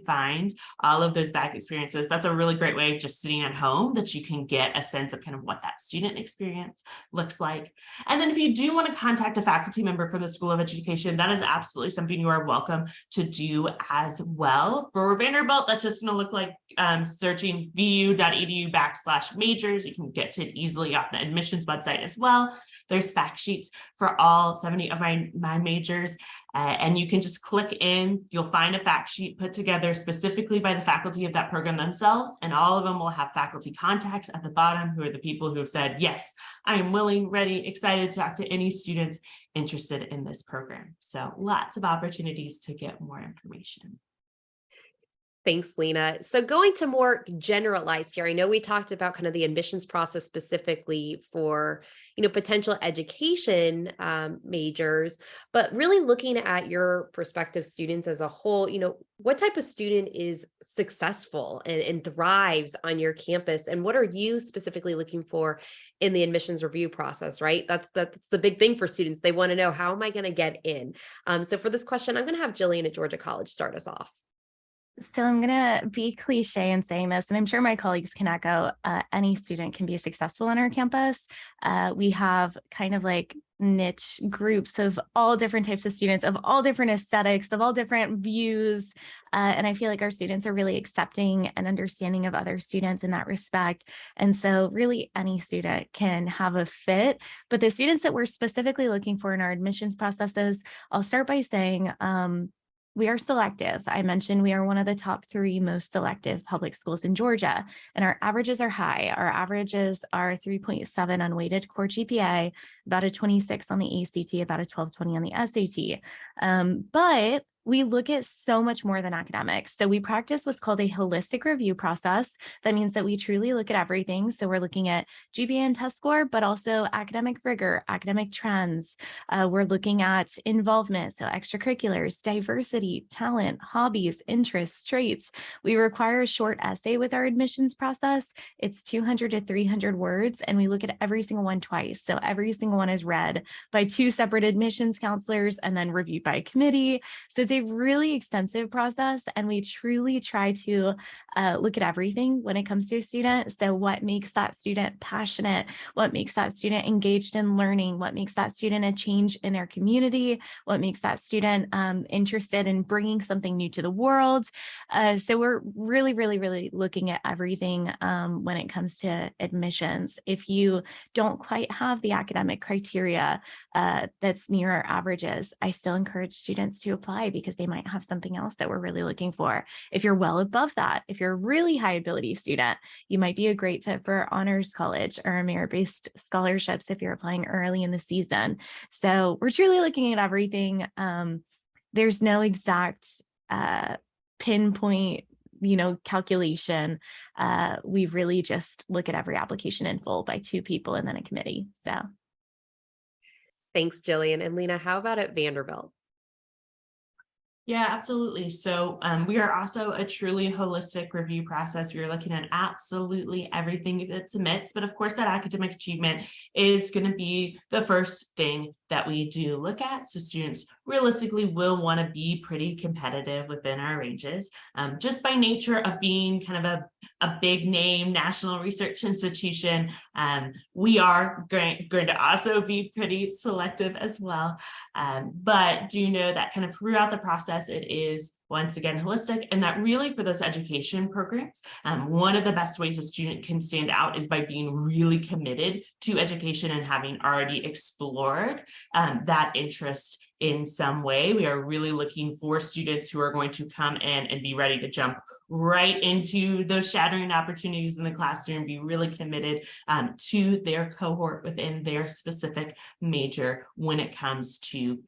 find all of those back experiences. That's a really great way of just sitting at home that you can get a sense of kind of what that student experience looks like. And then if you do want to contact a faculty member from the School of Education, that is absolutely something you are welcome to do as well. For Vanderbilt, that's just going to look like searching vu.edu/majors. You can get to it easily off the admissions website as well. There's fact sheets for all 70 of my majors. And you can just click in, you'll find a fact sheet put together specifically by the faculty of that program themselves, and all of them will have faculty contacts at the bottom who are the people who have said, yes, I am willing, ready, excited to talk to any students interested in this program. So lots of opportunities to get more information. Thanks, Lena. So going to more generalized here, I know we talked about kind of the admissions process specifically for, potential education majors, but really looking at your prospective students as a whole, what type of student is successful and thrives on your campus? And what are you specifically looking for in the admissions review process, right? That's the big thing for students. They want to know, how am I going to get in? So for this question, I'm going to have Jillian at Georgia College start us off. So I'm going to be cliche in saying this, and I'm sure my colleagues can echo, any student can be successful on our campus. We have kind of like niche groups of all different types of students, of all different aesthetics, of all different views. And I feel like our students are really accepting and understanding of other students in that respect. And so really any student can have a fit, but the students that we're specifically looking for in our admissions processes, I'll start by saying, we are selective. I mentioned we are one of the top 3 most selective public schools in Georgia, and our averages are high. Our averages are 3.7 unweighted core GPA, about a 26 on the ACT, about a 1220 on the SAT. But we look at so much more than academics. So we practice what's called a holistic review process. That means that we truly look at everything. So we're looking at GPA and test score, but also academic rigor, academic trends. We're looking at involvement, so extracurriculars, diversity, talent, hobbies, interests, traits. We require a short essay with our admissions process. It's 200 to 300 words, and we look at every single one twice. So every single one is read by 2 separate admissions counselors and then reviewed by a committee. So it's a really extensive process, and we truly try to look at everything when it comes to a student. So what makes that student passionate? What makes that student engaged in learning? What makes that student a change in their community? What makes that student interested in bringing something new to the world? So we're really, really, really looking at everything when it comes to admissions. If you don't quite have the academic criteria that's near our averages, I still encourage students to apply because they might have something else that we're really looking for. If you're well above that, if you're a really high ability student, you might be a great fit for honors college or merit-based scholarships if you're applying early in the season. So we're truly looking at everything. There's no exact pinpoint calculation. We really just look at every application in full by 2 people and then a committee. So Thanks, Jillian. And Lena, how about at Vanderbilt? Yeah, absolutely. So we are also a truly holistic review process. We're looking at absolutely everything that submits, but of course that academic achievement is going to be the first thing that we do look at. So students realistically will want to be pretty competitive within our ranges, just by nature of being kind of a big name national research institution. We are going to also be pretty selective as well, but do know that kind of throughout the process, it is once again, holistic, and that really for those education programs, one of the best ways a student can stand out is by being really committed to education and having already explored that interest in some way. We are really looking for students who are going to come in and be ready to jump right into those shattering opportunities in the classroom, be really committed to their cohort within their specific major when it comes to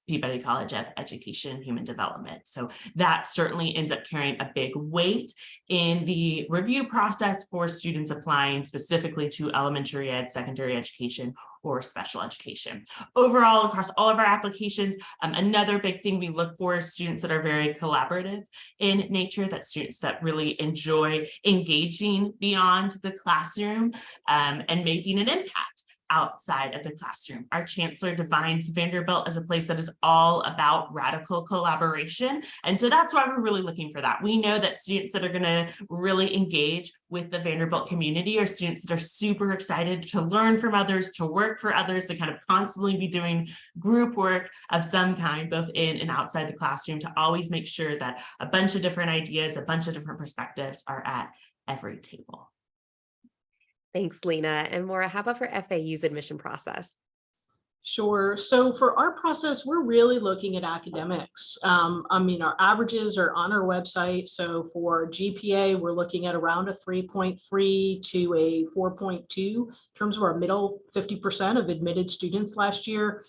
Peabody College of Education and Human Development. So that certainly ends up carrying a big weight in the review process for students applying specifically to elementary ed, secondary education, or special education. Overall, across all of our applications, another big thing we look for is students that are very collaborative in nature, that students that really enjoy engaging beyond the classroom and making an impact outside of the classroom. Our chancellor defines Vanderbilt as a place that is all about radical collaboration. And so that's why we're really looking for that. We know that students that are going to really engage with the Vanderbilt community are students that are super excited to learn from others, to work for others, to kind of constantly be doing group work of some kind, both in and outside the classroom, to always make sure that a bunch of different ideas, a bunch of different perspectives are at every table. Thanks, Lena. And Maura, how about for FAU's admission process? Sure. So for our process, we're really looking at academics. Our averages are on our website. So for GPA, we're looking at around a 3.3 to a 4.2 in terms of our middle 50% of admitted students last year.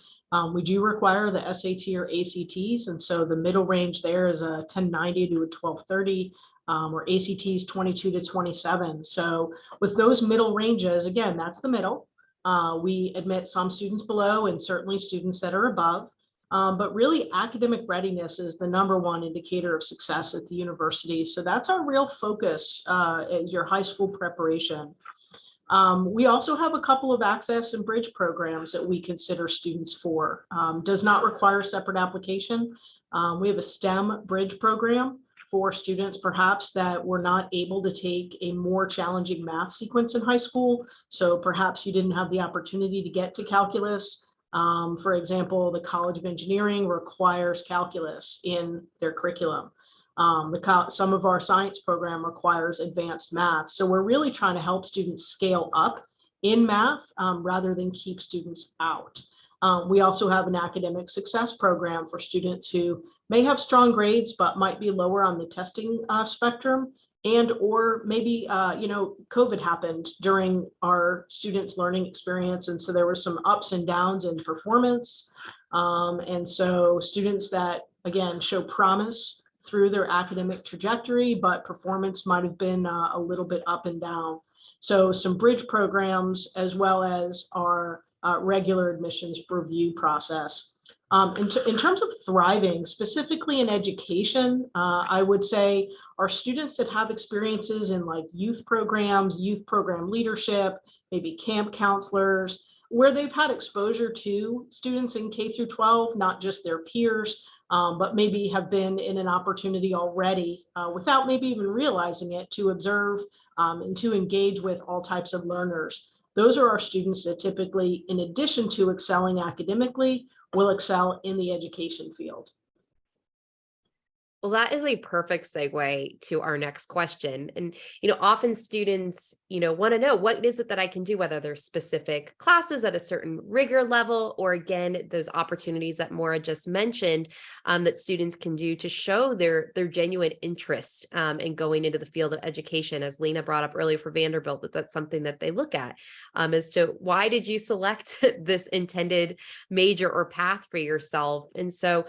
We do require the SAT or ACTs. And so the middle range there is a 1090 to a 1230. Or ACTs 22 to 27. So with those middle ranges, again, that's the middle. We admit some students below and certainly students that are above. But really academic readiness is the #1 indicator of success at the university. So that's our real focus at your high school preparation. We also have a couple of access and bridge programs that we consider students for. Does not require separate application. We have a STEM bridge program for students perhaps that were not able to take a more challenging math sequence in high school. So perhaps you didn't have the opportunity to get to calculus. For example, the College of Engineering requires calculus in their curriculum. Some of our science program requires advanced math. So we're really trying to help students scale up in math rather than keep students out. We also have an academic success program for students who may have strong grades, but might be lower on the testing spectrum, and or maybe, COVID happened during our students' learning experience. And so there were some ups and downs in performance. And so students that, again, show promise through their academic trajectory, but performance might have been a little bit up and down. So some bridge programs, as well as our regular admissions review process. In terms of thriving, specifically in education, I would say our students that have experiences in like youth programs, youth program leadership, maybe camp counselors, where they've had exposure to students in K through 12, not just their peers, but maybe have been in an opportunity already without maybe even realizing it to observe and to engage with all types of learners. Those are our students that typically, in addition to excelling academically, will excel in the education field. Well, that is a perfect segue to our next question. And, often students, want to know what is it that I can do, whether there's specific classes at a certain rigor level, or again, those opportunities that Maura just mentioned that students can do to show their genuine interest in going into the field of education. As Lena brought up earlier for Vanderbilt, that's something that they look at as to why did you select this intended major or path for yourself? And so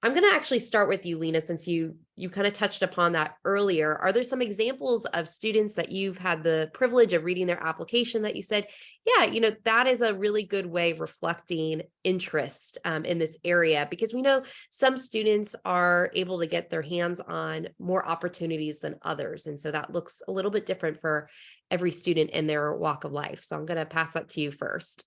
I'm going to actually start with you, Lena, since you kind of touched upon that earlier. Are there some examples of students that you've had the privilege of reading their application that you said, yeah, that is a really good way of reflecting interest in this area? Because we know some students are able to get their hands on more opportunities than others. And so that looks a little bit different for every student in their walk of life. So I'm going to pass that to you first.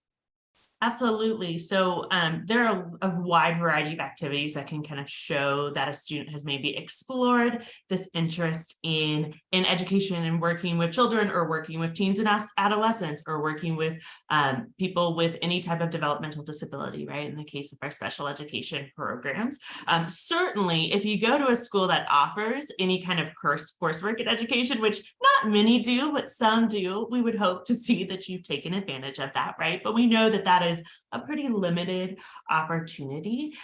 Absolutely. So there are a wide variety of activities that can kind of show that a student has maybe explored this interest in education and working with children, or working with teens and adolescents, or working with people with any type of developmental disability, right? In the case of our special education programs. Certainly, if you go to a school that offers any kind of coursework in education, which not many do, but some do, we would hope to see that you've taken advantage of that, right? But we know that that is a pretty limited opportunity.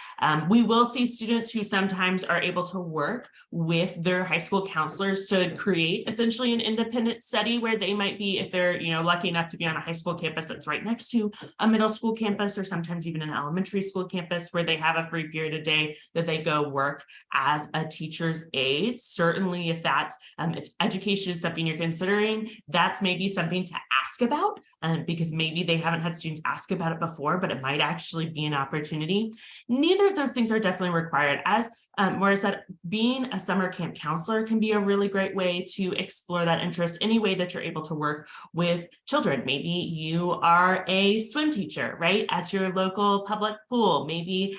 We will see students who sometimes are able to work with their high school counselors to create essentially an independent study where they might be, if they're lucky enough to be on a high school campus that's right next to a middle school campus, or sometimes even an elementary school campus, where they have a free period a day that they go work as a teacher's aide. Certainly, if that's if education is something you're considering, that's maybe something to ask about, because maybe they haven't had students ask about it before, but it might actually be an opportunity. Neither of those things are definitely required. As Maura said, being a summer camp counselor can be a really great way to explore that interest any way that you're able to work with children. Maybe you are a swim teacher, right, at your local public pool. Maybe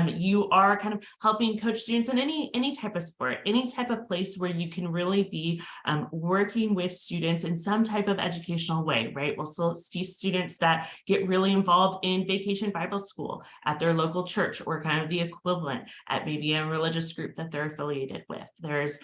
you are kind of helping coach students in any type of sport, any type of place where you can really be working with students in some type of educational way, right? We'll still see students that get really involved in Vacation Bible School at their local church, or kind of the equivalent at maybe a religious group that they're affiliated with. There's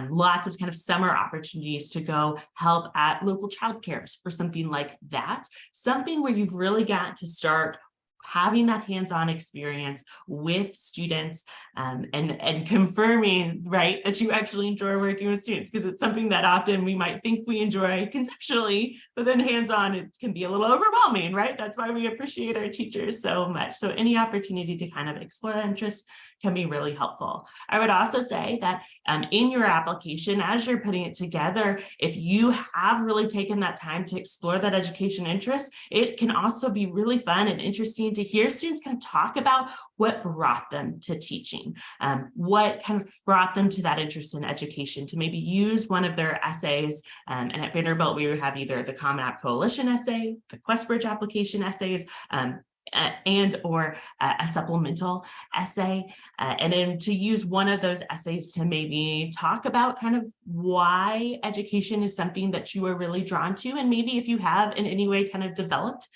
lots of kind of summer opportunities to go help at local childcares or something like that. Something where you've really got to start having that hands-on experience with students, and confirming, right, that you actually enjoy working with students, because it's something that often we might think we enjoy conceptually, but then hands-on, it can be a little overwhelming, right? That's why we appreciate our teachers so much. So any opportunity to kind of explore that interest can be really helpful. I would also say that in your application, as you're putting it together, if you have really taken that time to explore that education interest, it can also be really fun and interesting to hear students kind of talk about what brought them to teaching, what kind of brought them to that interest in education, to maybe use one of their essays. And at Vanderbilt, we would have either the Common App Coalition essay, the QuestBridge application essays, and or a supplemental essay, and then to use one of those essays to maybe talk about kind of why education is something that you are really drawn to, and maybe if you have in any way kind of developed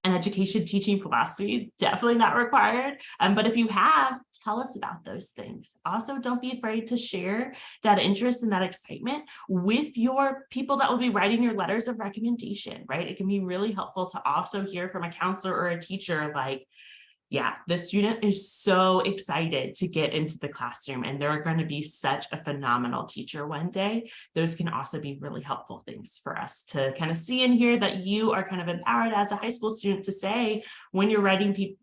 an education teaching philosophy, definitely not required. But if you have, tell us about those things. Also, don't be afraid to share that interest and that excitement with your people that will be writing your letters of recommendation, right? It can be really helpful to also hear from a counselor or a teacher like, yeah, the student is so excited to get into the classroom and they're going to be such a phenomenal teacher one day. Those can also be really helpful things for us to kind of see and hear, that you are kind of empowered as a high school student to say when you're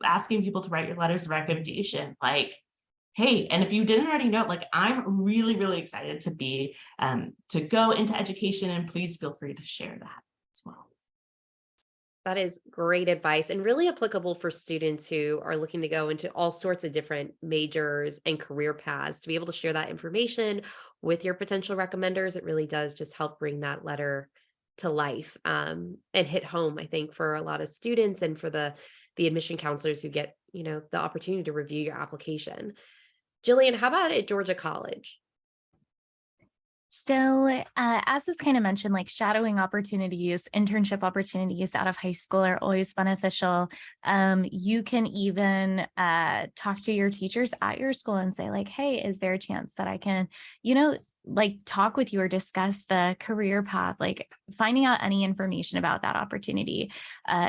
asking people to write your letters of recommendation, like, hey, and if you didn't already know, like, I'm really, really excited to be to go into education, and please feel free to share that as well. That is great advice, and really applicable for students who are looking to go into all sorts of different majors and career paths. To be able to share that information with your potential recommenders, it really does just help bring that letter to life, and hit home, I think, for a lot of students and for the admission counselors who get, the opportunity to review your application. Jillian, how about at Georgia College? So as was kind of mentioned, like shadowing opportunities, internship opportunities out of high school are always beneficial. You can even talk to your teachers at your school and say like, hey, is there a chance that I can, like talk with you or discuss the career path? Like finding out any information about that opportunity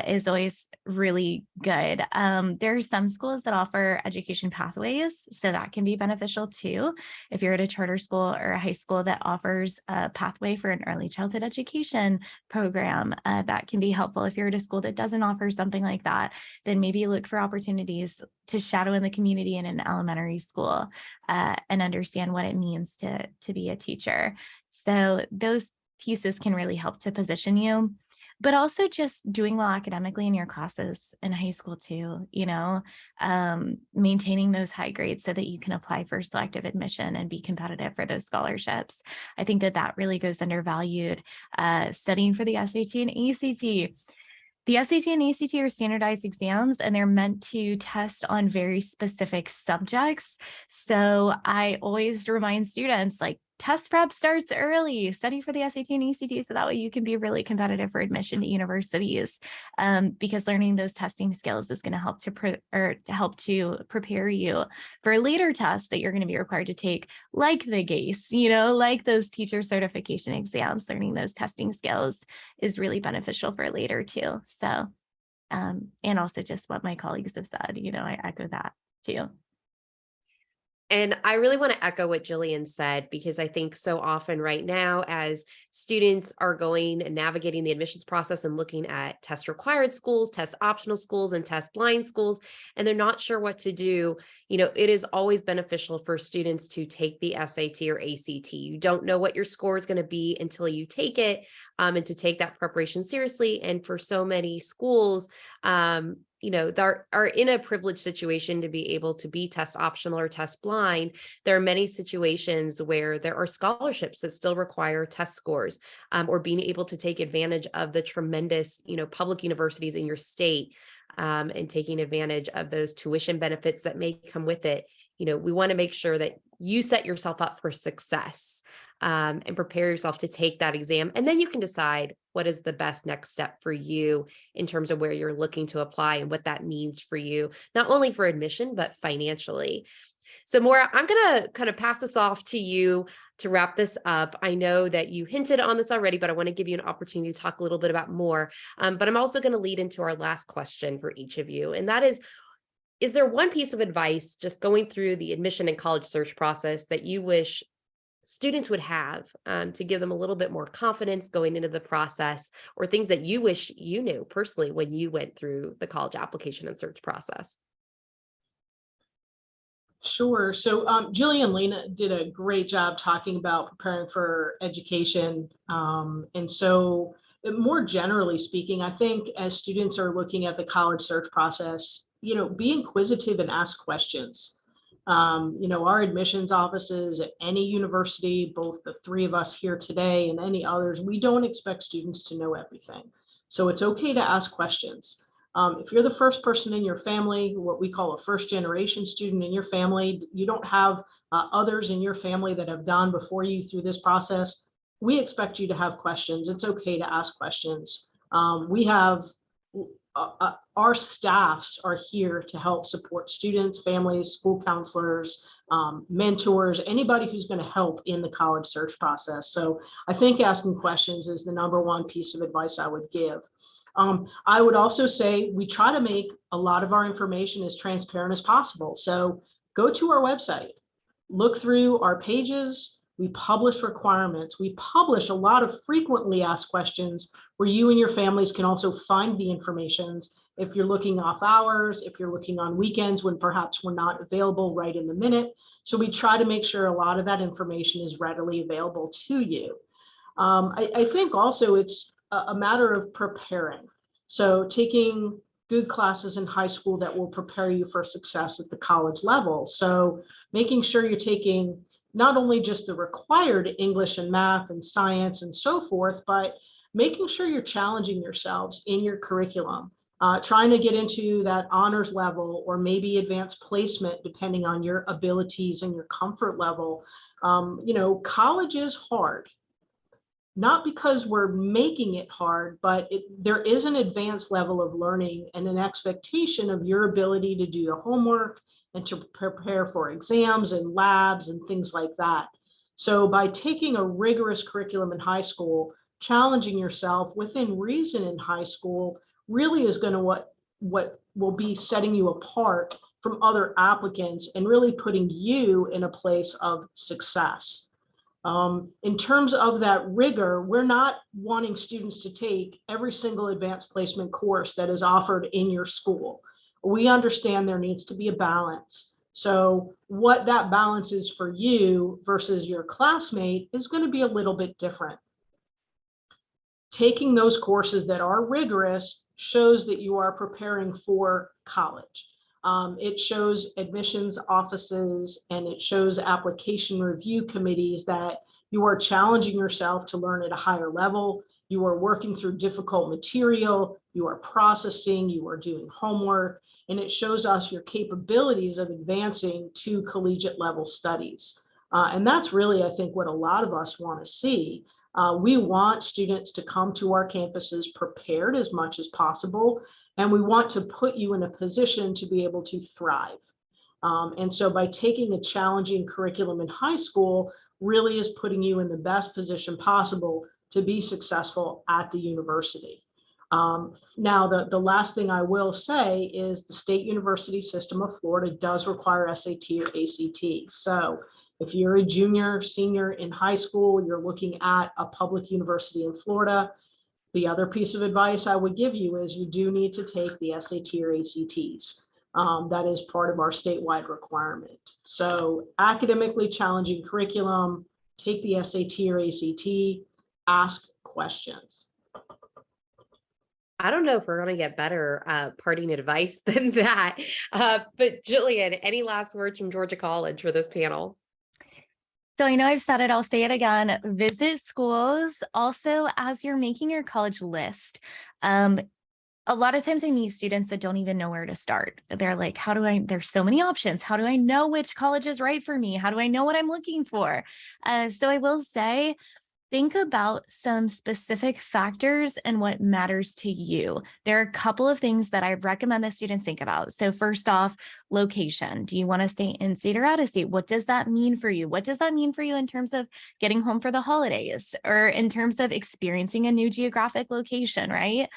is always really good. There are some schools that offer education pathways, so that can be beneficial too. If you're at a charter school or a high school that offers a pathway for an early childhood education program, that can be helpful. If you're at a school that doesn't offer something like that, then maybe look for opportunities to shadow in the community in an elementary school and understand what it means to be a teacher. So those pieces can really help to position you, but also just doing well academically in your classes in high school too, maintaining those high grades so that you can apply for selective admission and be competitive for those scholarships. I think that really goes undervalued. Studying for the SAT and ACT, The SAT and ACT are standardized exams, and they're meant to test on very specific subjects. So I always remind students, like, test prep starts early, study for the SAT and ACT so that way you can be really competitive for admission to universities, because learning those testing skills is going to help to prepare you for later tests that you're going to be required to take, like the GACE, like those teacher certification exams. Learning those testing skills is really beneficial for later too. So, and also just what my colleagues have said, I echo that too. And I really want to echo what Jillian said, because I think so often right now, as students are going and navigating the admissions process and looking at test required schools, test optional schools, and test blind schools, and they're not sure what to do, it is always beneficial for students to take the SAT or ACT. You don't know what your score is going to be until you take it, and to take that preparation seriously. And for so many schools, that are in a privileged situation to be able to be test optional or test blind, there are many situations where there are scholarships that still require test scores, or being able to take advantage of the tremendous, public universities in your state, and taking advantage of those tuition benefits that may come with it. We want to make sure that you set yourself up for success, and prepare yourself to take that exam. And then you can decide what is the best next step for you in terms of where you're looking to apply and what that means for you, not only for admission, but financially. So Maura, I'm going to kind of pass this off to you to wrap this up. I know that you hinted on this already, but I want to give you an opportunity to talk a little bit about more. But I'm also going to lead into our last question for each of you. And that is there one piece of advice just going through the admission and college search process that you wish students would have, to give them a little bit more confidence going into the process, or things that you wish you knew personally when you went through the college application and search process? Sure. So Jillian and Lena did a great job talking about preparing for education. And so more generally speaking, I think as students are looking at the college search process, be inquisitive and ask questions. Our admissions offices at any university, both the three of us here today and any others, we don't expect students to know everything. So it's okay to ask questions. If you're the first person in your family, what we call a first generation student in your family, you don't have others in your family that have gone before you through this process, we expect you to have questions. It's okay to ask questions. We have our staffs are here to help support students, families, school counselors, mentors, anybody who's going to help in the college search process. So I think asking questions is the number one piece of advice I would give. I would also say we try to make a lot of our information as transparent as possible. So go to our website, look through our pages. We publish requirements. We publish a lot of frequently asked questions where you and your families can also find the information if you're looking off hours, if you're looking on weekends when perhaps we're not available right in the minute. So we try to make sure a lot of that information is readily available to you. I think also it's a matter of preparing. So taking good classes in high school that will prepare you for success at the college level. So making sure you're taking not only just the required English and math and science and so forth, but making sure you're challenging yourselves in your curriculum, trying to get into that honors level or maybe advanced placement, depending on your abilities and your comfort level. College is hard. Not because we're making it hard, but there is an advanced level of learning and an expectation of your ability to do the homework and to prepare for exams and labs and things like that. So by taking a rigorous curriculum in high school, challenging yourself within reason in high school really is going to what will be setting you apart from other applicants and really putting you in a place of success. In terms of that rigor, we're not wanting students to take every single advanced placement course that is offered in your school. We understand there needs to be a balance. So what that balance is for you versus your classmate is going to be a little bit different. Taking those courses that are rigorous shows that you are preparing for college. It shows admissions offices and it shows application review committees that you are challenging yourself to learn at a higher level. You are working through difficult material, you are processing, you are doing homework, and it shows us your capabilities of advancing to collegiate level studies. And that's really, I think, what a lot of us want to see. We want students to come to our campuses prepared as much as possible, and we want to put you in a position to be able to thrive. And so by taking a challenging curriculum in high school really is putting you in the best position possible to be successful at the university. Now, the last thing I will say is the State University System of Florida does require SAT or ACT. So if you're a junior, senior in high school, you're looking at a public university in Florida, the other piece of advice I would give you is you do need to take the SAT or ACTs. That is part of our statewide requirement. So academically challenging curriculum, take the SAT or ACT, ask questions. I don't know if we're going to get better parting advice than that. But Jillian, any last words from Georgia College for this panel? So I know I've said it, I'll say it again, visit schools. Also, as you're making your college list, a lot of times I meet students that don't even know where to start. They're like, there's so many options. How do I know which college is right for me? How do I know what I'm looking for? So I will say, think about some specific factors and what matters to you. There are a couple of things that I recommend that students think about. So first off, location. Do you want to stay in state or out of state? What does that mean for you? What does that mean for you in terms of getting home for the holidays or in terms of experiencing a new geographic location, right?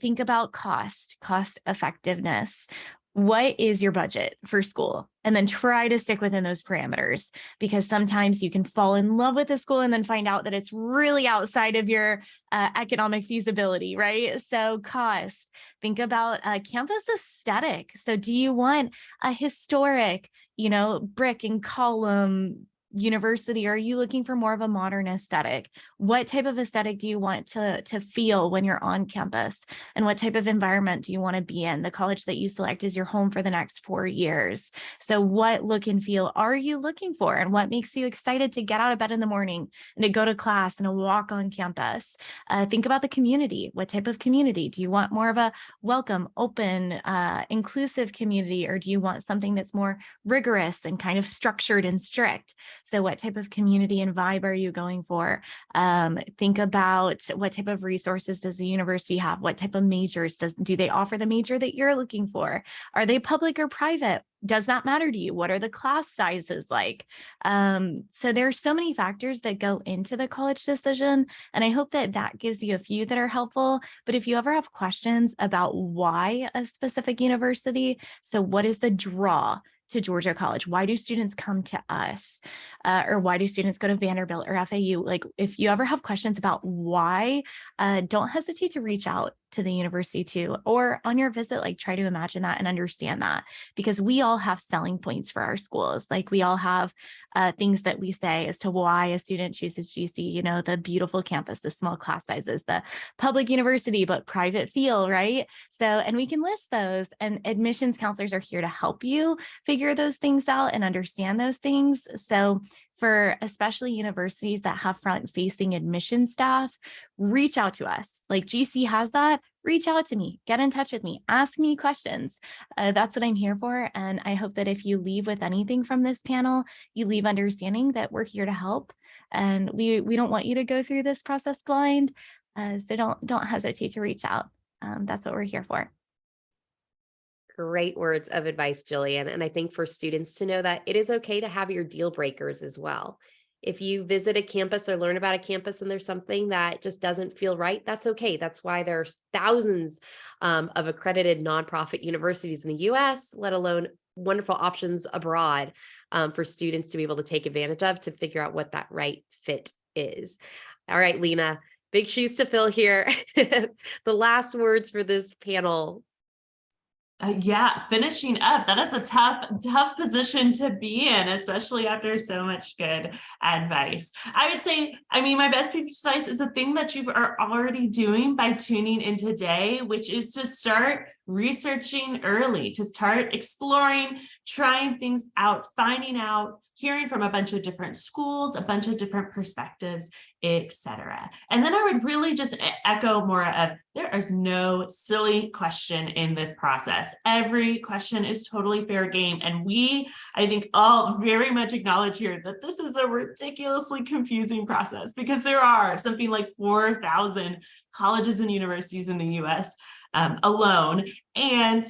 Think about cost effectiveness. What is your budget for school? And then try to stick within those parameters, because sometimes you can fall in love with a school and then find out that it's really outside of your economic feasibility, right? So cost, think about campus aesthetic. So do you want a historic, brick and column university, or are you looking for more of a modern aesthetic? What type of aesthetic do you want to feel when you're on campus? And what type of environment do you want to be in? The college that you select is your home for the next 4 years. So what look and feel are you looking for? And what makes you excited to get out of bed in the morning and to go to class and a walk on campus? Think about the community. What type of community? Do you want more of a welcome, open, inclusive community? Or do you want something that's more rigorous and kind of structured and strict? So what type of community and vibe are you going for? Think about what type of resources does the university have? What type of majors do they offer the major that you're looking for? Are they public or private? Does that matter to you? What are the class sizes like? So there are so many factors that go into the college decision. And I hope that that gives you a few that are helpful. But if you ever have questions about why a specific university, so what is the draw to Georgia College? Why do students come to us? Or why do students go to Vanderbilt or FAU? Like, if you ever have questions about why, don't hesitate to reach out to the university too, or on your visit, like try to imagine that and understand that, because we all have selling points for our schools. Like we all have things that we say as to why a student chooses GC, the beautiful campus, the small class sizes, the public university, but private feel, right? So, and we can list those, and admissions counselors are here to help you figure those things out and understand those things. So for especially universities that have front-facing admission staff, reach out to us. Like GC has that, reach out to me, get in touch with me, ask me questions. That's what I'm here for. And I hope that if you leave with anything from this panel, you leave understanding that we're here to help. And we don't want you to go through this process blind. So don't hesitate to reach out. That's what we're here for. Great words of advice, Jillian. And I think for students to know that it is okay to have your deal breakers as well. If you visit a campus or learn about a campus and there's something that just doesn't feel right, that's okay. That's why there's thousands of accredited nonprofit universities in the US, let alone wonderful options abroad for students to be able to take advantage of to figure out what that right fit is. All right, Lena, big shoes to fill here. The last words for this panel. Yeah, finishing up, that is a tough position to be in, especially after so much good advice. I would say, my best piece of advice is a thing that you are already doing by tuning in today, which is to start researching early, to start exploring, trying things out, finding out, hearing from a bunch of different schools, a bunch of different perspectives, etc. And then I would really just echo more of, there is no silly question in this process. Every question is totally fair game. And we, I think, all very much acknowledge here that this is a ridiculously confusing process, because there are something like 4,000 colleges and universities in the US alone. And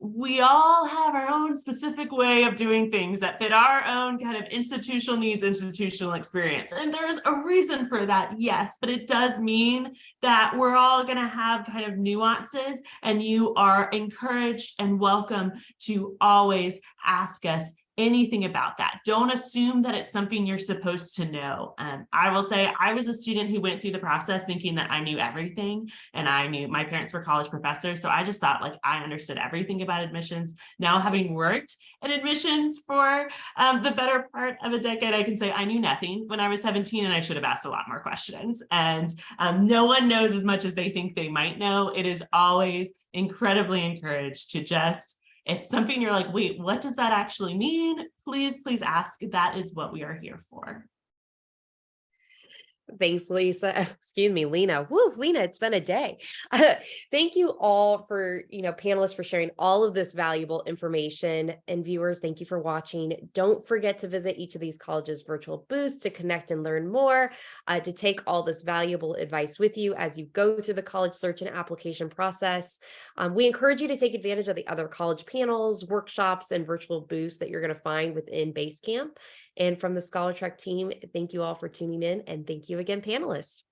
we all have our own specific way of doing things that fit our own kind of institutional needs, institutional experience. And there's a reason for that, yes, but it does mean that we're all going to have kind of nuances, and you are encouraged and welcome to always ask us anything about that. Don't assume that it's something you're supposed to know. I will say I was a student who went through the process thinking that I knew everything, and I knew my parents were college professors. So I just thought like I understood everything about admissions. Now, having worked in admissions for the better part of a decade, I can say I knew nothing when I was 17, and I should have asked a lot more questions. And no one knows as much as they think they might know. It is always incredibly encouraged to just, if something you're like, wait, what does that actually mean? Please ask. That is what we are here for. Thanks, Lisa. Excuse me, Lena. Woo, Lena, it's been a day. Thank you all for, panelists, for sharing all of this valuable information. And viewers, thank you for watching. Don't forget to visit each of these colleges' virtual booths to connect and learn more, to take all this valuable advice with you as you go through the college search and application process. We encourage you to take advantage of the other college panels, workshops, and virtual booths that you're going to find within Basecamp. And from the Scholar Trek team, thank you all for tuning in, and thank you again, panelists.